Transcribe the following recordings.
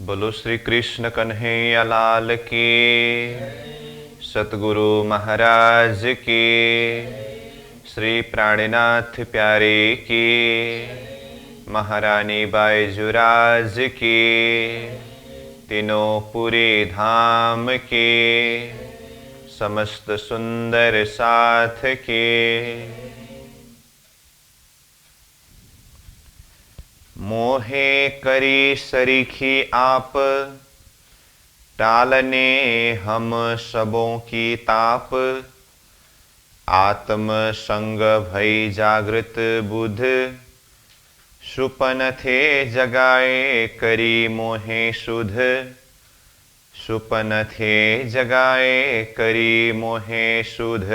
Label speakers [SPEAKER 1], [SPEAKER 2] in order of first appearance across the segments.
[SPEAKER 1] बोलो श्री कृष्ण कन्हैया लाल की, सतगुरु महाराज की, श्री प्राणनाथ प्यारे की, महारानी बाईजुराज की, तीनों पूरे धाम के, समस्त सुंदर साथ के। मोहे करी सरीखी आप, टालने हम सबों की ताप। आत्म संग भई जागृत बुध, सुपन थे जगाए करी मोहे सुध। सुपन थे जगाए करी मोहे सुध।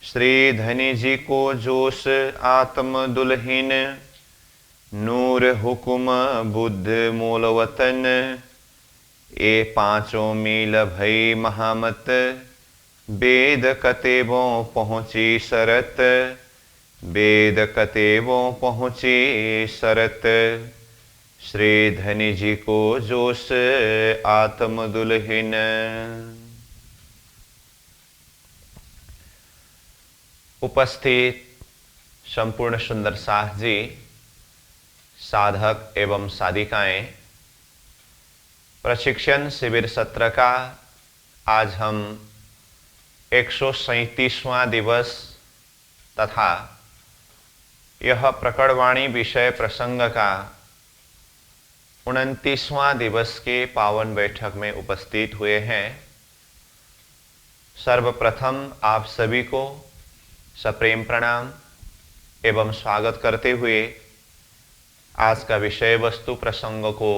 [SPEAKER 1] श्री धनी जी को जोश आत्म दुल्हिन, नूर हुकुम बुद्ध मूल वतन। ए पांचों मील भई महामत, वेद कतेबों पहुँची शरत। वेद कतेबों पहुँची शरत। श्री धनी जी को जोश आत्म दुल्हिन। उपस्थित संपूर्ण सुंदर साथ जी, साधक एवं साधिकाएं, प्रशिक्षण शिविर सत्र का आज हम 137वां दिवस तथा यह प्रकटवाणी विषय प्रसंग का 29वां दिवस के पावन बैठक में उपस्थित हुए हैं। सर्वप्रथम आप सभी को सप्रेम प्रणाम एवं स्वागत करते हुए आज का विषय वस्तु प्रसंग को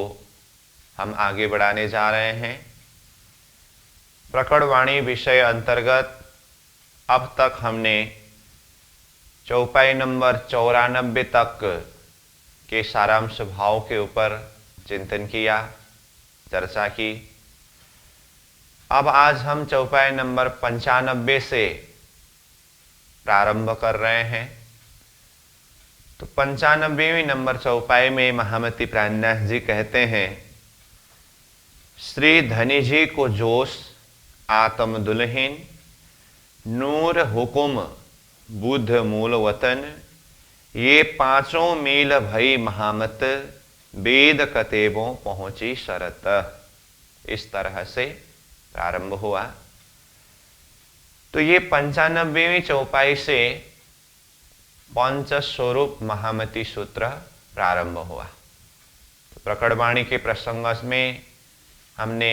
[SPEAKER 1] हम आगे बढ़ाने जा रहे हैं। प्रकटवाणी विषय अंतर्गत अब तक हमने चौपाई नंबर 94 तक के सारांश भाव के ऊपर चिंतन किया, चर्चा की। अब आज हम चौपाई नंबर 95 से प्रारंभ कर रहे हैं। तो 95वीं नंबर चौपाई में महामती प्राणनाथ जी कहते हैं, श्री धनी जी को जोश आत्म दुल्हिन, नूर हुकुम बुद्ध मूल वतन। ये पांचों मील भई महामत, वेद कतेबों पहुंची शरत। इस तरह से प्रारंभ हुआ। तो ये 95वीं चौपाई से पंच स्वरूप महामती सूत्र प्रारंभ हुआ। तो प्रकटवाणी के प्रसंग में हमने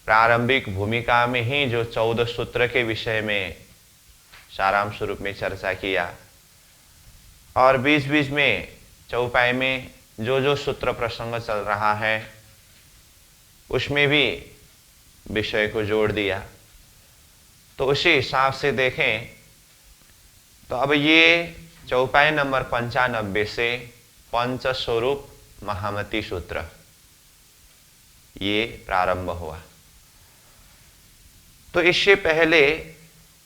[SPEAKER 1] प्रारंभिक भूमिका में ही जो 14 सूत्र के विषय में सारांश स्वरूप में चर्चा किया और बीच बीच में चौपाई में जो जो सूत्र प्रसंग चल रहा है उसमें भी विषय को जोड़ दिया। तो उसी हिसाब से देखें तो अब ये चौपाई नंबर 95 से पंच स्वरूप महामती सूत्र ये प्रारंभ हुआ। तो इससे पहले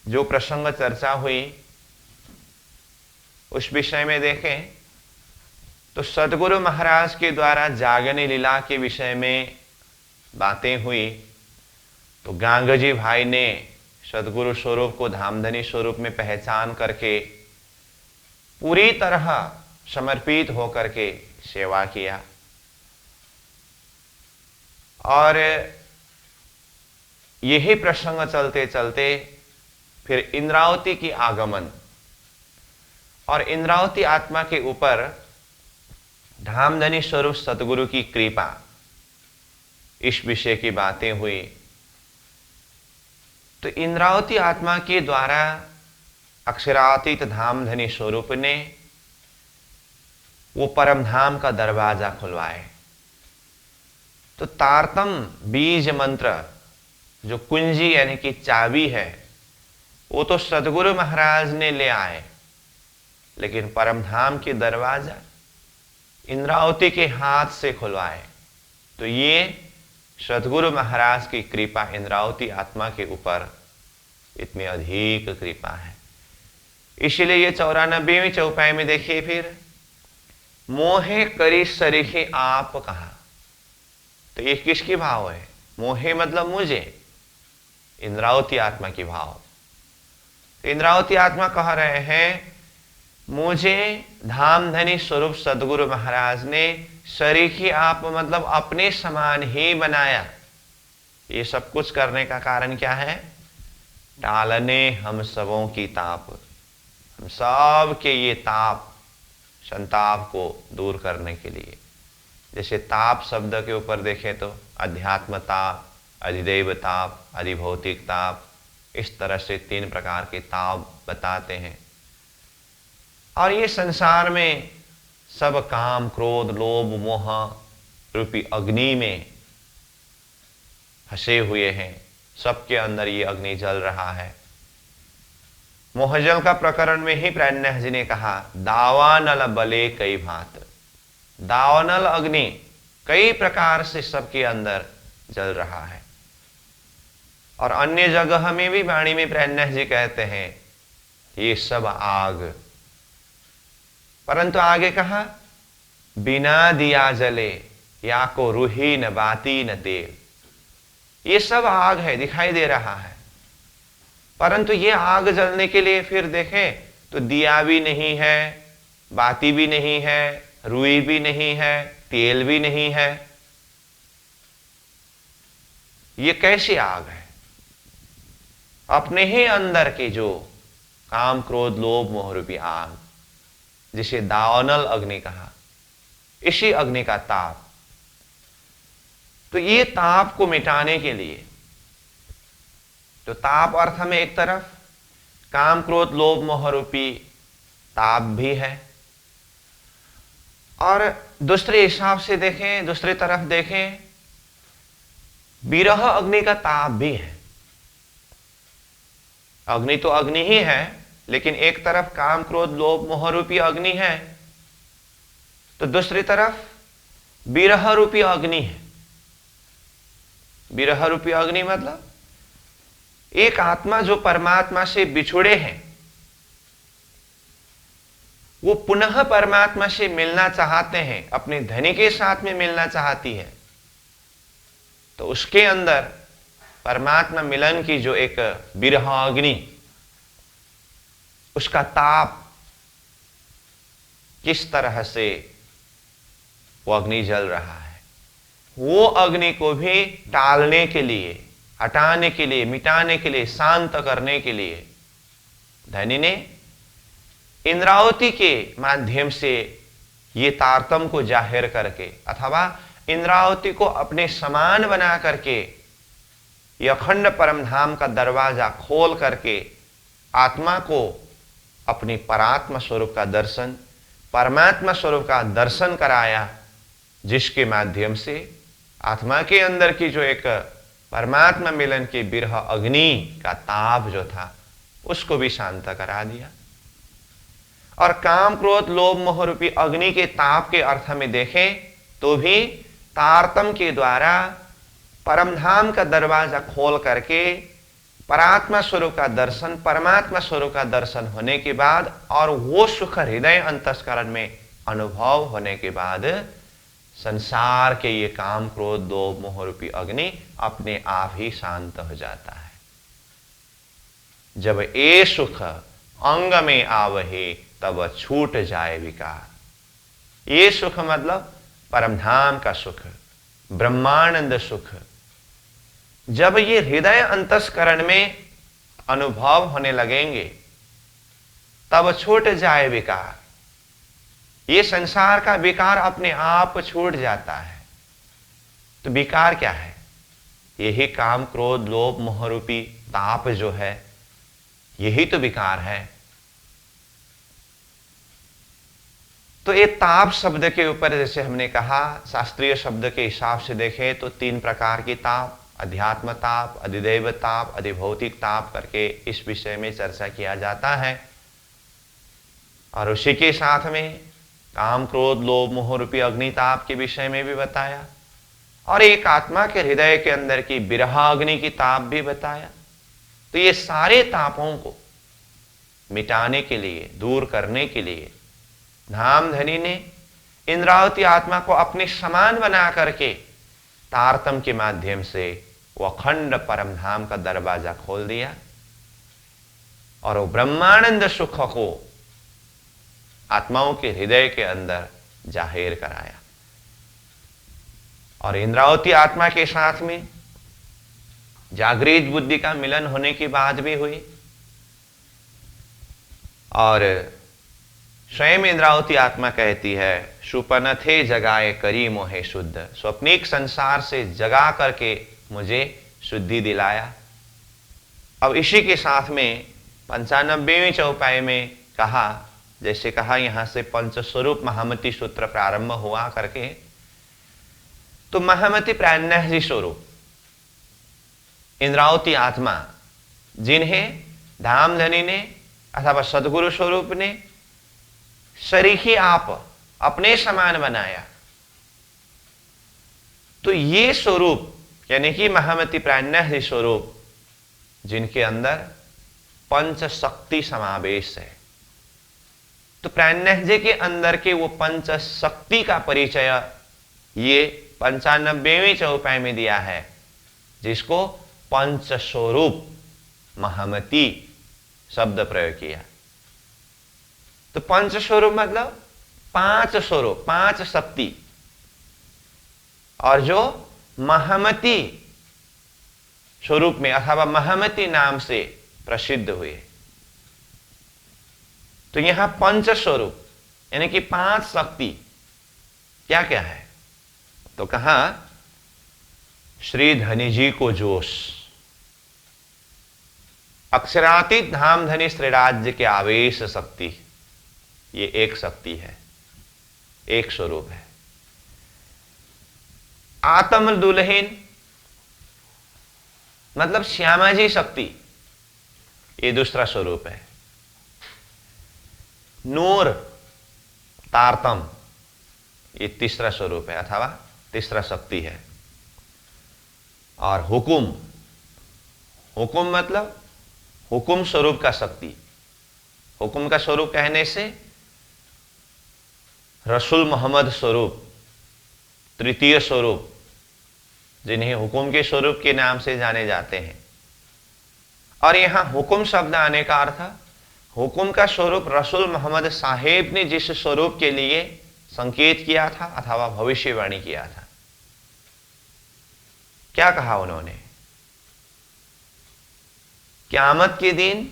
[SPEAKER 1] जो प्रसंग चर्चा हुई उस विषय में देखें तो सदगुरु महाराज के द्वारा जागनी लीला के विषय में बातें हुई। तो गांगजी भाई ने सदगुरु स्वरूप को धामधनी स्वरूप में पहचान करके पूरी तरह समर्पित होकर के सेवा किया और यही प्रसंग चलते चलते फिर इंद्रावती की आगमन और इंद्रावती आत्मा के ऊपर धामधनी स्वरूप सतगुरु की कृपा, इस विषय की बातें हुई। तो इंद्रावती आत्मा के द्वारा अक्षरातीत धामधनी स्वरूप ने वो परम धाम का दरवाजा खुलवाए। तो तारतम बीज मंत्र जो कुंजी यानी कि चाबी है वो तो सदगुरु महाराज ने ले आए, लेकिन परम धाम के दरवाजा इंद्रावती के हाथ से खुलवाए। तो ये सदगुरु महाराज की कृपा इंद्रावती आत्मा के ऊपर इतनी अधिक कृपा है। इसलिए ये 94वीं चौपाई में देखिए फिर मोहे करी सरीखे आप कहा। तो ये किसकी भाव है? मोहे मतलब मुझे, इंद्रावती आत्मा की भाव। तो इंद्रावती आत्मा कह रहे हैं मुझे धामधनी स्वरूप सदगुरु महाराज ने शरीकी आप मतलब अपने समान ही बनाया। ये सब कुछ करने का कारण क्या है? टालने हम सबों की ताप, हम सब के ये ताप संताप को दूर करने के लिए। जैसे ताप शब्द के ऊपर देखें तो अध्यात्म ताप, अधिदैव ताप, अधिभौतिक ताप, इस तरह से 3 प्रकार के ताप बताते हैं। और ये संसार में सब काम क्रोध लोभ मोह रूपी अग्नि में फंसे हुए हैं, सबके अंदर ये अग्नि जल रहा है। मोहजल का प्रकरण में ही प्राज्ञ जी ने कहा दावानल बले कई भांत, दावानल अग्नि कई प्रकार से सबके अंदर जल रहा है। और अन्य जगह में भी वाणी में प्राज्ञ जी कहते हैं ये सब आग, परंतु आगे कहा बिना दिया जले या को रूही न बाती न तेल। ये सब आग है, दिखाई दे रहा है, परंतु ये आग जलने के लिए फिर देखें तो दिया भी नहीं है, बाती भी नहीं है, रुई भी नहीं है, तेल भी नहीं है। ये कैसी आग है? अपने ही अंदर के जो काम क्रोध लोभ मोह रूपी आग, जिसे दावानल अग्नि कहा, इसी अग्नि का ताप। तो ये ताप को मिटाने के लिए, तो ताप अर्थ में एक तरफ काम क्रोध लोभ मोह रूपी ताप भी है, और दूसरे हिसाब से देखें, दूसरी तरफ देखें विरह अग्नि का ताप भी है। अग्नि तो अग्नि ही है, लेकिन एक तरफ काम क्रोध लोभ मोह रूपी अग्नि है, तो दूसरी तरफ विरह रूपी अग्नि है। विरह रूपी अग्नि मतलब एक आत्मा जो परमात्मा से बिछुड़े हैं, वो पुनः परमात्मा से मिलना चाहते हैं, अपने धनी के साथ में मिलना चाहती है, तो उसके अंदर परमात्मा मिलन की जो एक विरह अग्नि, उसका ताप किस तरह से वो अग्नि जल रहा है, वो अग्नि को भी टालने के लिए, हटाने के लिए, मिटाने के लिए, शांत करने के लिए धनी ने इंद्रावती के माध्यम से ये तारतम्य को जाहिर करके अथवा इंद्रावती को अपने समान बना करके ये अखंड परमधाम का दरवाजा खोल करके आत्मा को अपनी परात्मा स्वरूप का दर्शन, परमात्मा स्वरूप का दर्शन कराया, जिसके माध्यम से आत्मा के अंदर की जो एक परमात्मा मिलन की विरह अग्नि का ताप जो था, उसको भी शांत करा दिया। और काम क्रोध लोभ मोह रूपी अग्नि के ताप के अर्थ में देखें तो भी तारतम्य के द्वारा परमधाम का दरवाजा खोल करके परात्मा स्वरूप का दर्शन, परमात्मा स्वरूप का दर्शन होने के बाद और वो सुख हृदय अंतस्करण में अनुभव होने के बाद संसार के ये काम क्रोध लोभ मोह रूपी अग्नि अपने आप ही शांत हो जाता है। जब ये सुख अंग में आवहे तब छूट जाए विकार। ये सुख मतलब परमधाम का सुख, ब्रह्मानंद सुख, जब ये हृदय अंतस्करण में अनुभव होने लगेंगे तब छूट जाए विकार। ये संसार का विकार अपने आप छूट जाता है। तो विकार क्या है? यही काम क्रोध लोभ मोह रूपी ताप जो है, यही तो विकार है। तो ये ताप शब्द के ऊपर जैसे हमने कहा, शास्त्रीय शब्द के हिसाब से देखें तो 3 प्रकार की ताप, अध्यात्म ताप, अधिदैव ताप, अधिभौतिक ताप करके इस विषय में चर्चा किया जाता है। और उसी के साथ में काम क्रोध लोभ मोह रूपी अग्निताप के विषय में भी बताया, और एक आत्मा के हृदय के अंदर की विरह अग्नि की ताप भी बताया। तो ये सारे तापों को मिटाने के लिए, दूर करने के लिए धामधनी ने इंद्रावती आत्मा को अपने समान बना करके तारतम के माध्यम से वो अखंड परम धाम का दरवाजा खोल दिया और वो ब्रह्मानंद सुख को आत्माओं के हृदय के अंदर जाहिर कराया। और इंद्रावती आत्मा के साथ में जागृत बुद्धि का मिलन होने की बात भी हुई और स्वयं इंद्रावती आत्मा कहती है, सुपन थे जगाए करी मोहे शुद्ध, स्वप्निक संसार से जगा करके मुझे शुद्धि दिलाया। अब इसी के साथ में 95वें चौपाई में कहा, जैसे कहा यहां से पंचस्वरूप महामति सूत्र प्रारंभ हुआ करके, तो महामति प्राणनाथ स्वरूप इंद्रावती आत्मा जिन्हें धामधनी ने अथवा सदगुरु स्वरूप ने सरीखी आप अपने समान बनाया, तो ये स्वरूप यानी कि महामति प्राणनाथ स्वरूप जिनके अंदर पंच शक्ति समावेश है, तो प्राणनाथ जी के अंदर के वो पंच शक्ति का परिचय ये 95वें चौपाई में दिया है, जिसको पंच स्वरूप महामति शब्द प्रयोग किया। तो पंच स्वरूप मतलब 5 स्वरूप, 5 शक्ति, और जो महामति स्वरूप में अथवा महामति नाम से प्रसिद्ध हुए। तो यहां पंच स्वरूप यानी कि 5 शक्ति क्या क्या है, तो कहा श्री धनी जी को जोश, अक्षरातीत धामधनी श्री राज्य के आवेश शक्ति, ये एक शक्ति है, एक स्वरूप है। आत्म दुल्हन मतलब श्यामाजी शक्ति, ये दूसरा स्वरूप है। नूर तारतम, ये तीसरा स्वरूप है अथवा तीसरा शक्ति है। और हुकुम, हुकुम मतलब हुकुम स्वरूप का शक्ति। हुकुम का स्वरूप कहने से रसूल मोहम्मद स्वरूप, तृतीय स्वरूप, जिन्हें हुकुम के स्वरूप के नाम से जाने जाते हैं। और यहां हुकुम शब्द आने का अर्थ, हुकुम का स्वरूप रसूल मोहम्मद साहेब ने जिस स्वरूप के लिए संकेत किया था अथवा भविष्यवाणी किया था, क्या कहा उन्होंने, क़यामत के दिन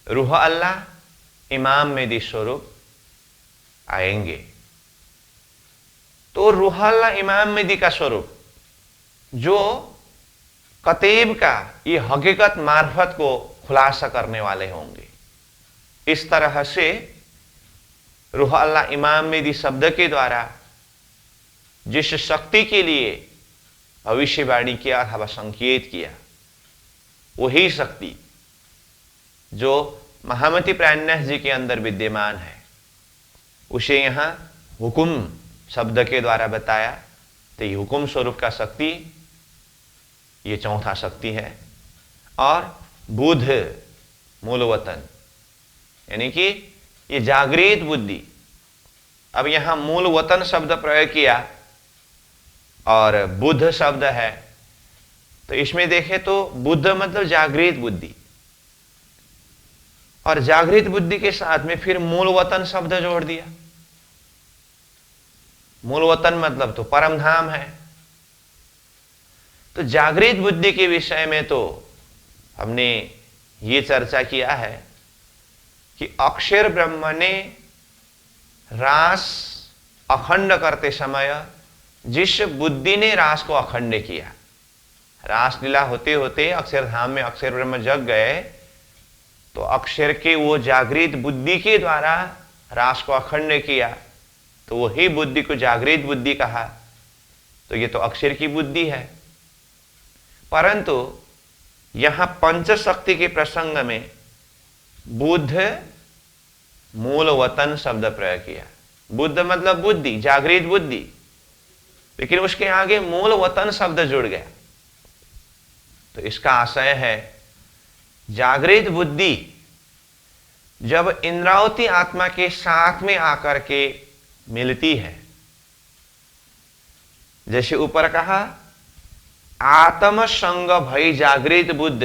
[SPEAKER 1] रूह अल्लाह इमाम मेहदी स्वरूप आएंगे। तो रूह अल्लाह इमाम मेहदी का स्वरूप जो कतीब का ये हकीकत मार्फत को खुलासा करने वाले होंगे। इस तरह से रूह अल्लाह इमाम मेहदी शब्द के द्वारा जिस शक्ति के लिए भविष्यवाणी किया अथवा संकेत किया, वही शक्ति जो महामति प्राणनाथ जी के अंदर विद्यमान है, उसे यहां हुकुम शब्द के द्वारा बताया। तो ये हुकुम स्वरूप का शक्ति ये चौथा शक्ति है। और बुध मूलवतन यानी कि ये जागृत बुद्धि। अब यहां मूलवतन शब्द प्रयोग किया और बुध शब्द है, तो इसमें देखें तो बुद्ध मतलब जागृत बुद्धि, और जागृत बुद्धि के साथ में फिर मूलवतन शब्द जोड़ दिया। मूलवतन मतलब तो परम धाम है। तो जागृत बुद्धि के विषय में तो हमने ये चर्चा किया है कि अक्षर ब्रह्म ने रास अखंड करते समय जिस बुद्धि ने रास को अखंड किया, रास लीला होते होते अक्षरधाम में अक्षर ब्रह्म जग गए, तो अक्षर के वो जागृत बुद्धि के द्वारा रास को अखंड किया, तो वही बुद्धि को जागृत बुद्धि कहा। तो ये तो अक्षर की बुद्धि है। परंतु यहां पंच शक्ति के प्रसंग में बुद्ध मूलवतन शब्द प्रयोग किया। बुद्ध मतलब बुद्धि, जागृत बुद्धि, लेकिन उसके आगे मूलवतन शब्द जुड़ गया। तो इसका आशय है जागृत बुद्धि जब इंद्रावती आत्मा के साथ में आकर के मिलती है, जैसे ऊपर कहा, आत्म संग भई जागृत बुद्ध,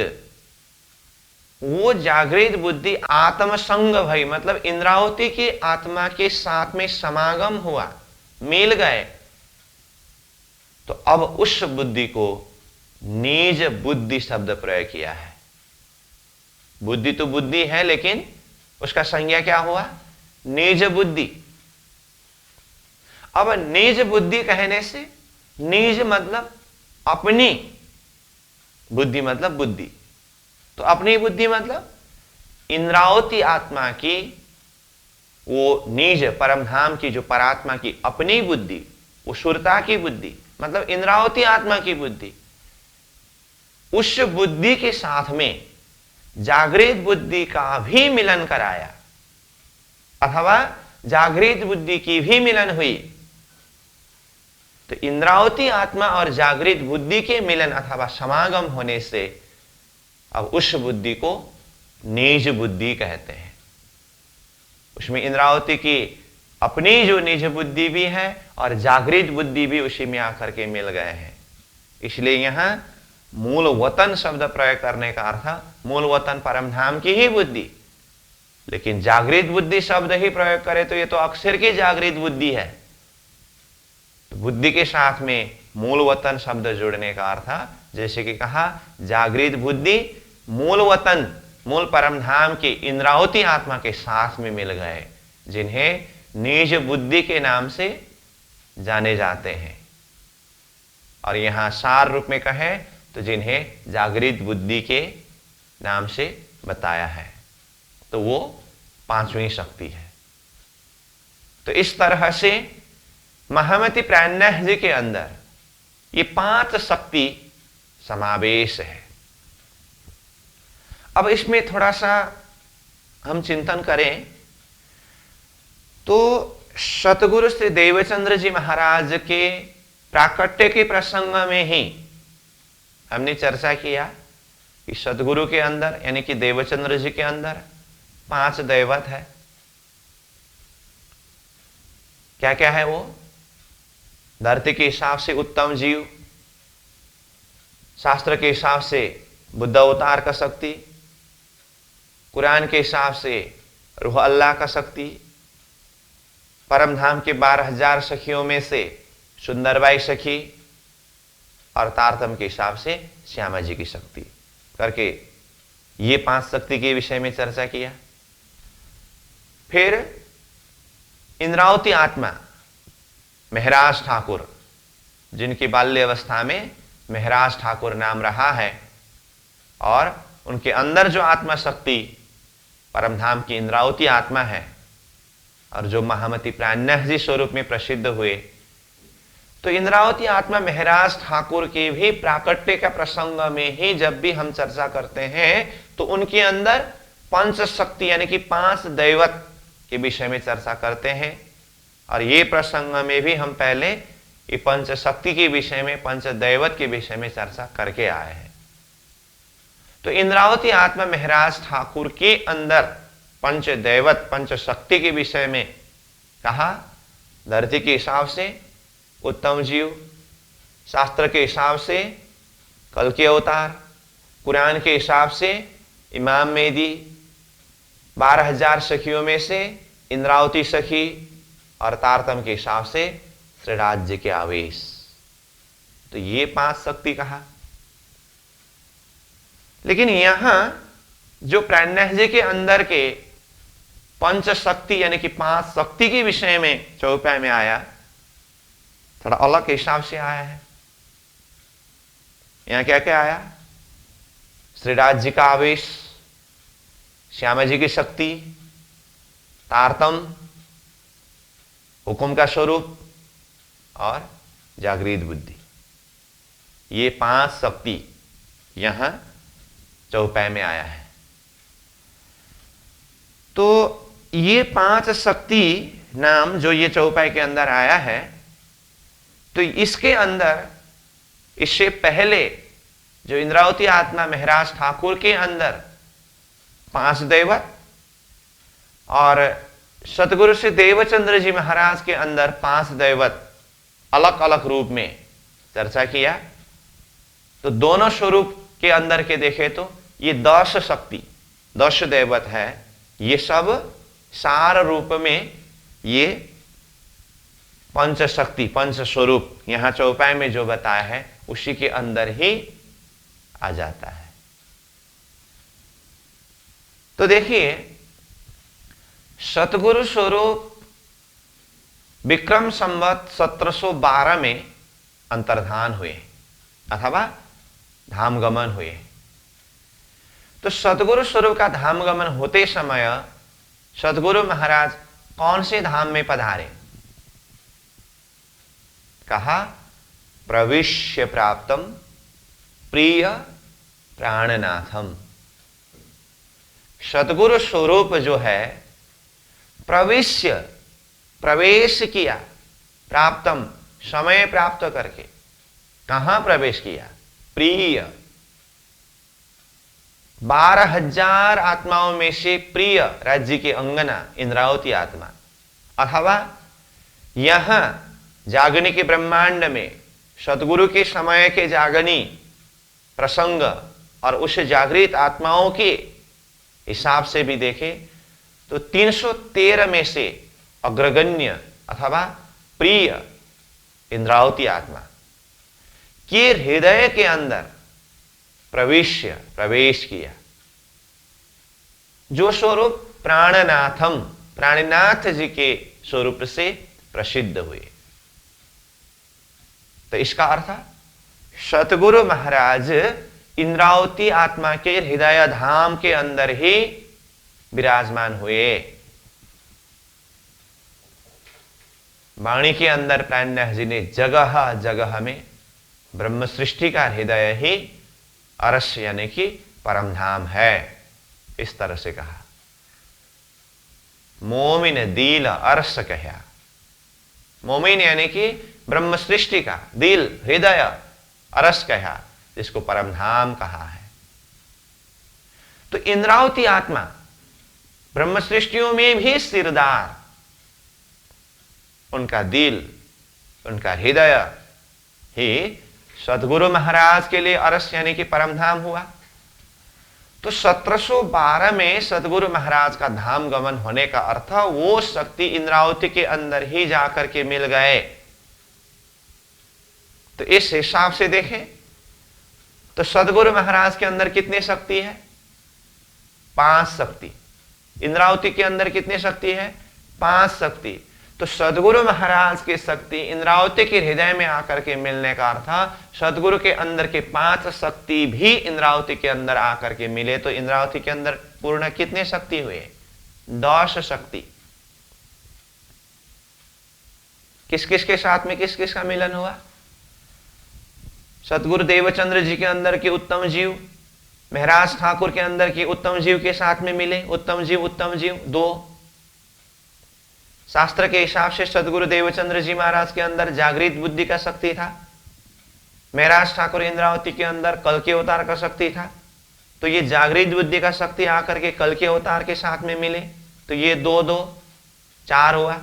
[SPEAKER 1] वो जागृत बुद्धि आत्म संग भई मतलब इंद्रावती की आत्मा के साथ में समागम हुआ, मिल गए। तो अब उस बुद्धि को निज बुद्धि शब्द प्रयोग किया है। बुद्धि तो बुद्धि है, लेकिन उसका संज्ञा क्या हुआ? निज बुद्धि। अब निज बुद्धि कहने से, निज मतलब अपनी, बुद्धि मतलब बुद्धि, तो अपनी बुद्धि मतलब इंद्रावती आत्मा की, वो निज परमधाम की जो परात्मा की अपनी बुद्धि, वो सुरता की बुद्धि मतलब इंद्रावती आत्मा की बुद्धि, उस बुद्धि के साथ में जागृत बुद्धि का भी मिलन कराया, अथवा जागृत बुद्धि की भी मिलन हुई। तो इंद्रावती आत्मा और जागृत बुद्धि के मिलन अथवा समागम होने से अब उस बुद्धि को निज बुद्धि कहते हैं। उसमें इंद्रावती की अपनी जो निज बुद्धि भी है और जागृत बुद्धि भी उसी में आकर के मिल गए हैं। इसलिए यहां मूल वतन शब्द प्रयोग करने का अर्थ मूल वतन परमधाम की ही बुद्धि, लेकिन जागृत बुद्धि शब्द ही प्रयोग करे तो ये तो अक्षर की जागृत बुद्धि है। तो बुद्धि के साथ में मूल वतन शब्द जोड़ने का अर्थ, जैसे कि कहा, जागृत बुद्धि मूल वतन, मूल परमधाम की इंद्रावती आत्मा के साथ में मिल गए, जिन्हें निज बुद्धि के नाम से जाने जाते हैं। और यहां सार रूप में कहे तो जिन्हें जागृत बुद्धि के नाम से बताया है, तो वो पांचवी शक्ति है। तो इस तरह से महामति प्राणनाथ जी के अंदर ये 5 शक्ति समावेश है। अब इसमें थोड़ा सा हम चिंतन करें तो सतगुरु श्री देवचंद्र जी महाराज के प्राकट्य के प्रसंग में ही हमने चर्चा किया कि सतगुरु के अंदर यानी कि देवचंद्र जी के अंदर 5 दैवत है। क्या क्या है वो? धरती के हिसाब से उत्तम जीव, शास्त्र के हिसाब से बुद्ध अवतार का शक्ति, कुरान के हिसाब से रूह अल्लाह का शक्ति, परमधाम के 12,000 सखियों में से सुंदरबाई सखी, और तारतम के हिसाब से श्यामा जी की शक्ति करके ये 5 शक्ति के विषय में चर्चा किया। फिर इंद्रावती आत्मा महराज ठाकुर, जिनकी बाल्य अवस्था में महराज ठाकुर नाम रहा है, और उनके अंदर जो आत्मा शक्ति परमधाम की इंद्रावती आत्मा है, और जो महामति प्राणनाथ जी स्वरूप में प्रसिद्ध हुए, तो इंद्रावती आत्मा महराज ठाकुर के भी प्राकट्य का प्रसंग में ही जब भी हम चर्चा करते हैं तो उनके अंदर 5 शक्ति यानी कि 5 दैवत के विषय में चर्चा करते हैं। और ये प्रसंग में भी हम पहले ये 5 शक्ति के विषय में, 5 दैवत के विषय में चर्चा करके आए हैं। तो इंद्रावती आत्मा महराज ठाकुर के अंदर 5 दैवत, 5 शक्ति के विषय में कहा, धरती के हिसाब से उत्तम जीव, शास्त्र के हिसाब से कल्कि अवतार, कुरान के हिसाब से इमाम मेहदी, 12,000 सखियों में से इंद्रावती सखी, और तारतम के हिसाब से श्रीराज जी के आवेश। तो ये 5 शक्ति कहा। लेकिन यहां जो प्राणनाथ जी के अंदर के 5 शक्ति यानी कि 5 शक्ति के विषय में चौपाई में आया, थोड़ा अलग हिसाब से आया है। यहां क्या क्या आया? श्रीराज जी का आवेश, श्यामा जी की शक्ति, तारतम, हुक्म का स्वरूप, और जागृत बुद्धि। ये 5 शक्ति यहां चौपाई में आया है। तो ये 5 शक्ति नाम जो ये चौपाई के अंदर आया है, तो इसके अंदर इससे पहले जो इंद्रावती आत्मा महराज ठाकुर के अंदर 5 दैवत, और सतगुरु श्री देवचंद्र जी महाराज के अंदर 5 दैवत अलग अलग रूप में चर्चा किया। तो दोनों स्वरूप के अंदर के देखे तो ये 10 शक्ति, 10 दैवत है, ये सब सार रूप में ये पंच शक्ति, पंच स्वरूप यहां चौपाई में जो बताया है उसी के अंदर ही आ जाता है। तो देखिए, सतगुरु स्वरूप विक्रम संवत 1712 में अंतर्धान हुए अथवा धामगमन हुए। तो सतगुरु स्वरूप का धामगमन होते समय सतगुरु महाराज कौन से धाम में पधारे? कहा प्रविश्य प्राप्तम प्रिय प्राणनाथम। सतगुरु स्वरूप जो है प्रविश्य, प्रवेश किया, प्राप्तम समय प्राप्त करके कहां प्रवेश किया? प्रिय, 12,000 आत्माओं में से प्रिय राज्य की अंगना इंद्रावती आत्मा, अथवा यहां जागनी के ब्रह्मांड में सतगुरु के समय के जागनी प्रसंग और उस जागृत आत्माओं के हिसाब से भी देखें तो 313 में से अग्रगण्य अथवा प्रिय इंद्रावती आत्मा के हृदय के अंदर प्रवेश किया, जो स्वरूप प्राणनाथम, प्राणनाथ जी के स्वरूप से प्रसिद्ध हुए। तो इसका अर्थ सतगुरु महाराज इंद्रावती आत्मा के हृदय धाम के अंदर ही विराजमान हुए। वाणी के अंदर प्राणनाथ जी ने जगह जगह में ब्रह्म सृष्टि का हृदय ही अरस यानी कि परम धाम है, इस तरह से कहा। मोमिन दिल अरस कहा, मोमिन यानी कि ब्रह्म सृष्टि का दिल, हृदय, अरस कहा, जिसको परम धाम कहा है। तो इंद्रावती आत्मा ब्रह्म सृष्टियों में भी सिरदार, उनका दिल, उनका हृदय ही सतगुरु महाराज के लिए अरस यानी कि परम धाम हुआ। तो 1712 में सतगुरु महाराज का धाम गमन होने का अर्थ वो शक्ति इंद्रावती के अंदर ही जाकर के मिल गए। तो इस हिसाब से देखें तो सतगुरु महाराज के अंदर कितनी शक्ति है? 5 शक्ति। इंद्रावती के अंदर कितनी शक्ति है? 5 शक्ति। तो सतगुरु महाराज की शक्ति इंद्रावती के हृदय में आकर के मिलने का अर्थ सतगुरु के अंदर के 5 शक्ति भी इंद्रावती के अंदर आकर के मिले। तो इंद्रावती के अंदर पूर्ण कितने शक्ति हुए? 10 शक्ति। किस किस के साथ में किस किस का मिलन हुआ? सतगुरु देवचंद्र जी के अंदर के उत्तम जीव महराज ठाकुर के अंदर के उत्तम जीव के साथ में मिले। उत्तम जीव 2। शास्त्र के हिसाब से सतगुरु देवचंद्र जी महाराज के अंदर जागृत बुद्धि का शक्ति था, महराज ठाकुर इंद्रावती के अंदर कल के अवतार का शक्ति था। तो ये जागृत बुद्धि का शक्ति आकर के कल के अवतार के साथ में मिले, तो ये 2 4 हुआ।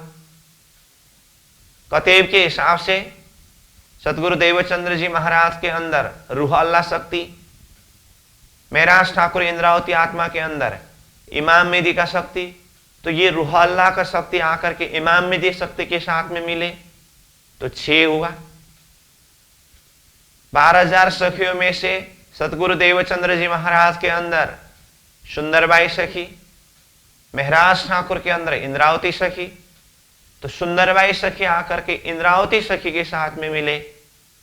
[SPEAKER 1] कतेब के हिसाब से सतगुरु देवचंद्र जी महाराज के अंदर रूह अल्लाह शक्ति, महराज ठाकुर इंद्रावती आत्मा के अंदर इमाम मेदी का शक्ति, तो ये रूह अल्लाह का शक्ति आकर के इमाम मेदी शक्ति के साथ में मिले, तो 6 हुआ। 12,000 सखियों में से सतगुरु देवचंद्र जी महाराज के अंदर सुंदरबाई सखी, महराज ठाकुर के अंदर इंद्रावती सखी, तो सुंदरबाई सखी आकर के इंद्रावती सखी के साथ में मिले,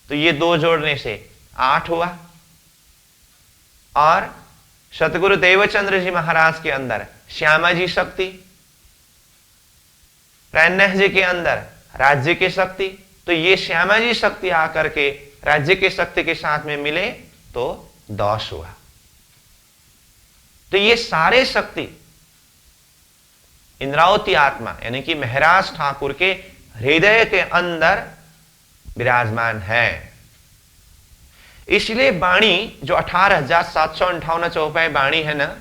[SPEAKER 1] तो ये 2 जोड़ने से 8 हुआ। और सतगुरु देवचंद्र जी महाराज के अंदर श्यामा जी शक्ति, प्राणनाथ जी के अंदर राज्य की शक्ति, तो ये श्यामा जी शक्ति आकर के राज्य की शक्ति के साथ में मिले तो 10 हुआ। तो ये सारे शक्ति इंद्रावती आत्मा यानी कि महराज ठाकुर के हृदय के अंदर विराजमान है। इसलिए वाणी जो 18,758 चौपाई वाणी है ना,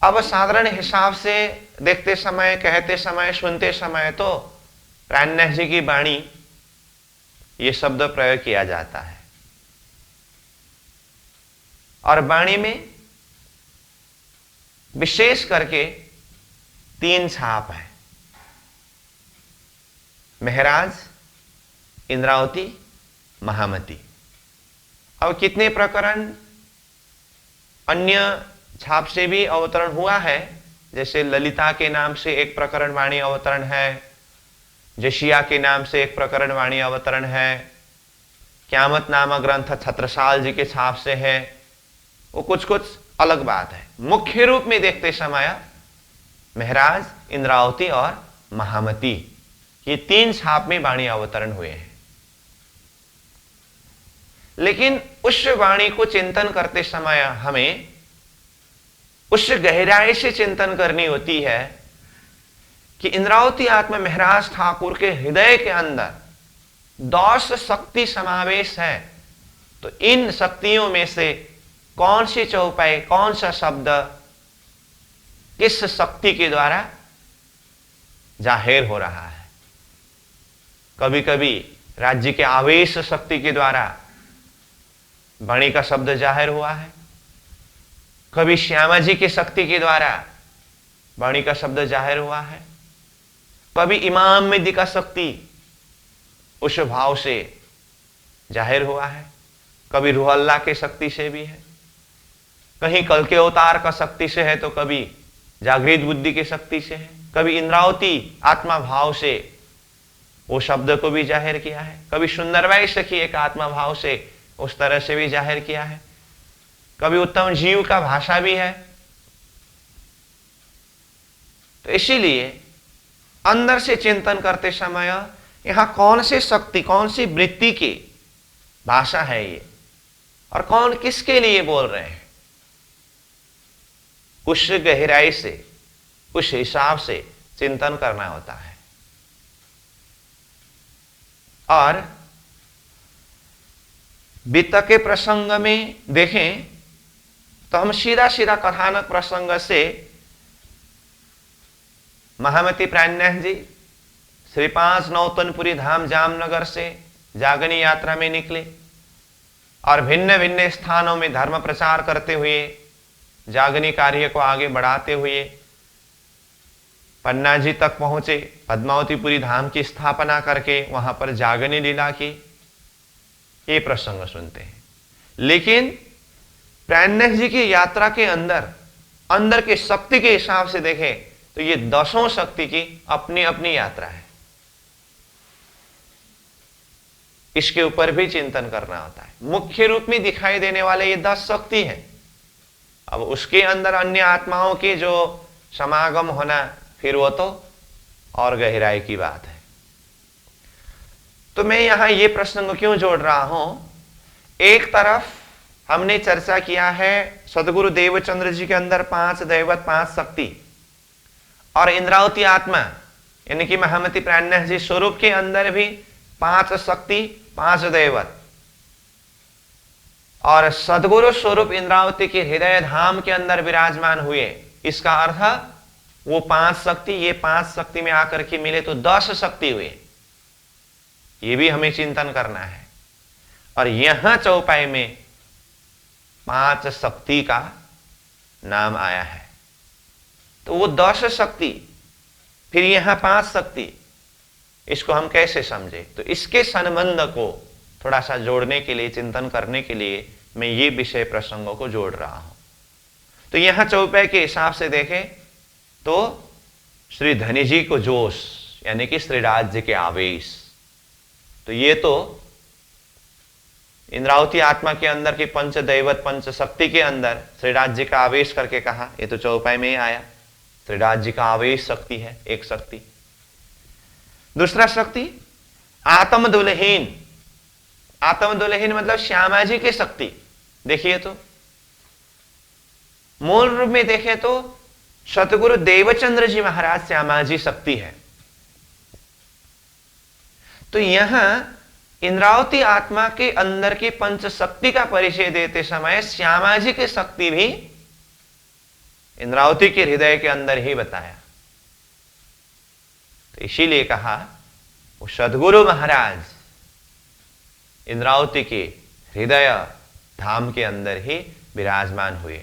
[SPEAKER 1] अब साधारण हिसाब से देखते समय, कहते समय, सुनते समय तो प्राणनाथ जी की वाणी ये शब्द प्रयोग किया जाता है। और वाणी में विशेष करके 3 छाप है, महराज, इंद्रावती, महामती। अब कितने प्रकरण अन्य छाप से भी अवतरण हुआ है, जैसे ललिता के नाम से एक प्रकरण वाणी अवतरण है, जशिया के नाम से एक प्रकरण वाणी अवतरण है, क्यामत नामक ग्रंथ छत्रसाल जी के छाप से है, वो कुछ कुछ अलग बात है। मुख्य रूप में देखते समय महराज, इंद्रावती और महामती, ये 3 छाप में वाणी अवतरण हुए हैं। लेकिन उस वाणी को चिंतन करते समय हमें उस गहराई से चिंतन करनी होती है कि इंद्रावती आत्मा महराज ठाकुर के हृदय के अंदर 10 शक्ति समावेश है। तो इन शक्तियों में से कौन सी चौपाई, कौन सा शब्द किस शक्ति के द्वारा जाहिर हो रहा है। कभी कभी राज्य के आवेश शक्ति के द्वारा वाणी का शब्द जाहिर हुआ है, कभी श्यामा जी की शक्ति के द्वारा वाणी का शब्द जाहिर हुआ है, कभी इमाम मेदी का शक्ति उस भाव से जाहिर हुआ है, कभी रूह अल्लाह के शक्ति से भी है, कहीं कल के अवतार का शक्ति से है, तो कभी जागृत बुद्धि की शक्ति से है, कभी इंद्रावती आत्मा भाव से वो शब्द को भी जाहिर किया है, कभी सुंदरबाई सखी एक आत्मा भाव से उस तरह से भी जाहिर किया है, कभी उत्तम जीव का भाषा भी है। तो इसीलिए अंदर से चिंतन करते समय यहां कौन सी शक्ति, कौन सी वृत्ति की भाषा है ये, और कौन किसके लिए बोल रहे हैं, उस गहराई से, उस हिसाब से चिंतन करना होता है। और बीतक के प्रसंग में देखें तो हम सीधा सीधा कथानक प्रसंग से महामती प्राणनाथ जी श्री 5 नौतनपुरी धाम जामनगर से जागनी यात्रा में निकले और भिन्न भिन्न स्थानों में धर्म प्रचार करते हुए, जागनी कार्य को आगे बढ़ाते हुए पन्ना जी तक पहुंचे। पद्मावतीपुरी धाम की स्थापना करके वहां पर जागनी लीला की, ये प्रसंग सुनते हैं। लेकिन प्राणनाथ जी की यात्रा के अंदर की शक्ति के हिसाब से देखें तो ये 10 शक्ति की अपनी अपनी यात्रा है। इसके ऊपर भी चिंतन करना होता है। मुख्य रूप में दिखाई देने वाले ये 10 शक्ति हैं। अब उसके अंदर अन्य आत्माओं के जो समागम होना, फिर वो तो और गहराई की बात है। तो मैं यहां ये प्रसंग क्यों जोड़ रहा हूं, एक तरफ हमने चर्चा किया है सदगुरु देवचंद्र जी के अंदर 5 दैवत, 5 शक्ति, और इंद्रावती आत्मा यानी कि महामती प्राणनाथ जी स्वरूप के अंदर भी 5 शक्ति, 5 दैवत, और सदगुरु स्वरूप इंद्रावती के हृदय धाम के अंदर विराजमान हुए। इसका अर्थ वो 5 शक्ति, ये 5 शक्ति में आकर के मिले तो 10 शक्ति हुए। ये भी हमें चिंतन करना है। और यहां चौपाई में 5 शक्ति का नाम आया है, तो वो 10 शक्ति, फिर यहां 5 शक्ति, इसको हम कैसे समझे? तो इसके संबंध को थोड़ा सा जोड़ने के लिए, चिंतन करने के लिए मैं ये विषय प्रसंगों को जोड़ रहा हूं। तो यहां चौपाई के हिसाब से देखें तो श्री धनी जी को जोश यानी कि श्री राज्य के आवेश, तो ये तो इंद्रावती आत्मा के अंदर की 5 दैवत, 5 शक्ति के अंदर श्री राज्य का आवेश करके कहा, ये तो चौपाई में ही आया। श्री राज्य का आवेश शक्ति है, एक शक्ति। दूसरा शक्ति आत्म दुल्हीन। आत्म दुल्हीन मतलब श्यामा जी की शक्ति। देखिए तो मूल रूप में देखें तो सतगुरु देवचंद्र जी महाराज श्यामा जी शक्ति है। तो यहां इंद्रावती आत्मा के अंदर की 5 शक्ति का परिचय देते समय श्यामा जी की शक्ति भी इंद्रावती के हृदय के अंदर ही बताया। तो इसीलिए कहा वो सदगुरु महाराज इंद्रावती के हृदय धाम के अंदर ही विराजमान हुए।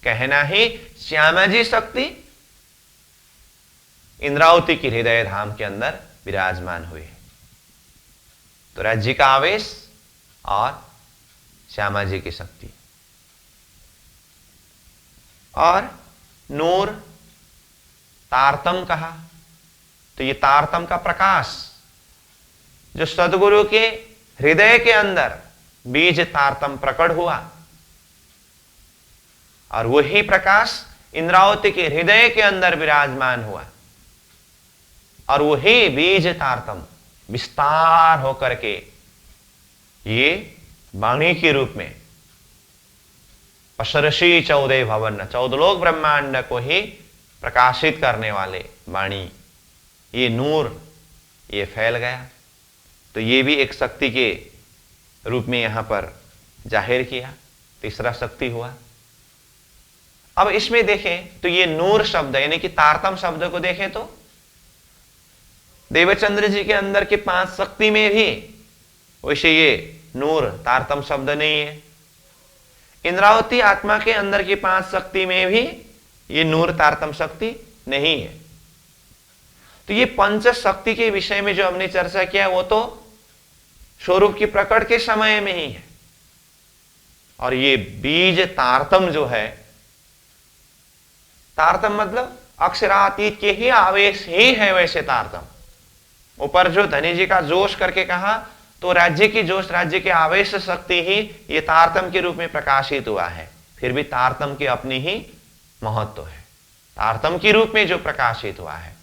[SPEAKER 1] कहना ही श्यामा जी शक्ति इंद्रावती की हृदय धाम के अंदर विराजमान हुए। तो राज्य का आवेश और श्यामा जी की शक्ति। और नूर तारतम कहा, तो ये तारतम का प्रकाश जो सदगुरु के हृदय के अंदर बीज तारतम प्रकट हुआ, और वही प्रकाश इंद्रावती के हृदय के अंदर विराजमान हुआ, और वही बीज तारतम विस्तार होकर के ये वाणी के रूप में पशरसी 14 भवन, 14 लोक ब्रह्मांड को ही प्रकाशित करने वाले वाणी, ये नूर ये फैल गया। तो ये भी एक शक्ति के रूप में यहां पर जाहिर किया, तीसरा शक्ति हुआ। अब इसमें देखें तो ये नूर शब्द यानी कि तारतम शब्द को देखें तो देवचंद्र जी के अंदर के 5 शक्ति में भी वैसे ये नूर तारतम शब्द नहीं है। इंद्रावती आत्मा के अंदर की 5 शक्ति में भी ये नूर तारतम शक्ति नहीं है। तो ये पंच शक्ति के विषय में जो हमने चर्चा किया वो तो स्वरूप की प्रकट के समय में ही है, और ये बीज तारतम जो है, तारतम मतलब अक्षरातीत के ही आवेश ही है। वैसे तारतम ऊपर जो धनी जी का जोश करके कहा, तो राज्य की जोश, राज्य के आवेश शक्ति ही ये तारतम के रूप में प्रकाशित हुआ है। फिर भी तारतम की अपनी ही महत्व है, तारतम के रूप में जो प्रकाशित हुआ है,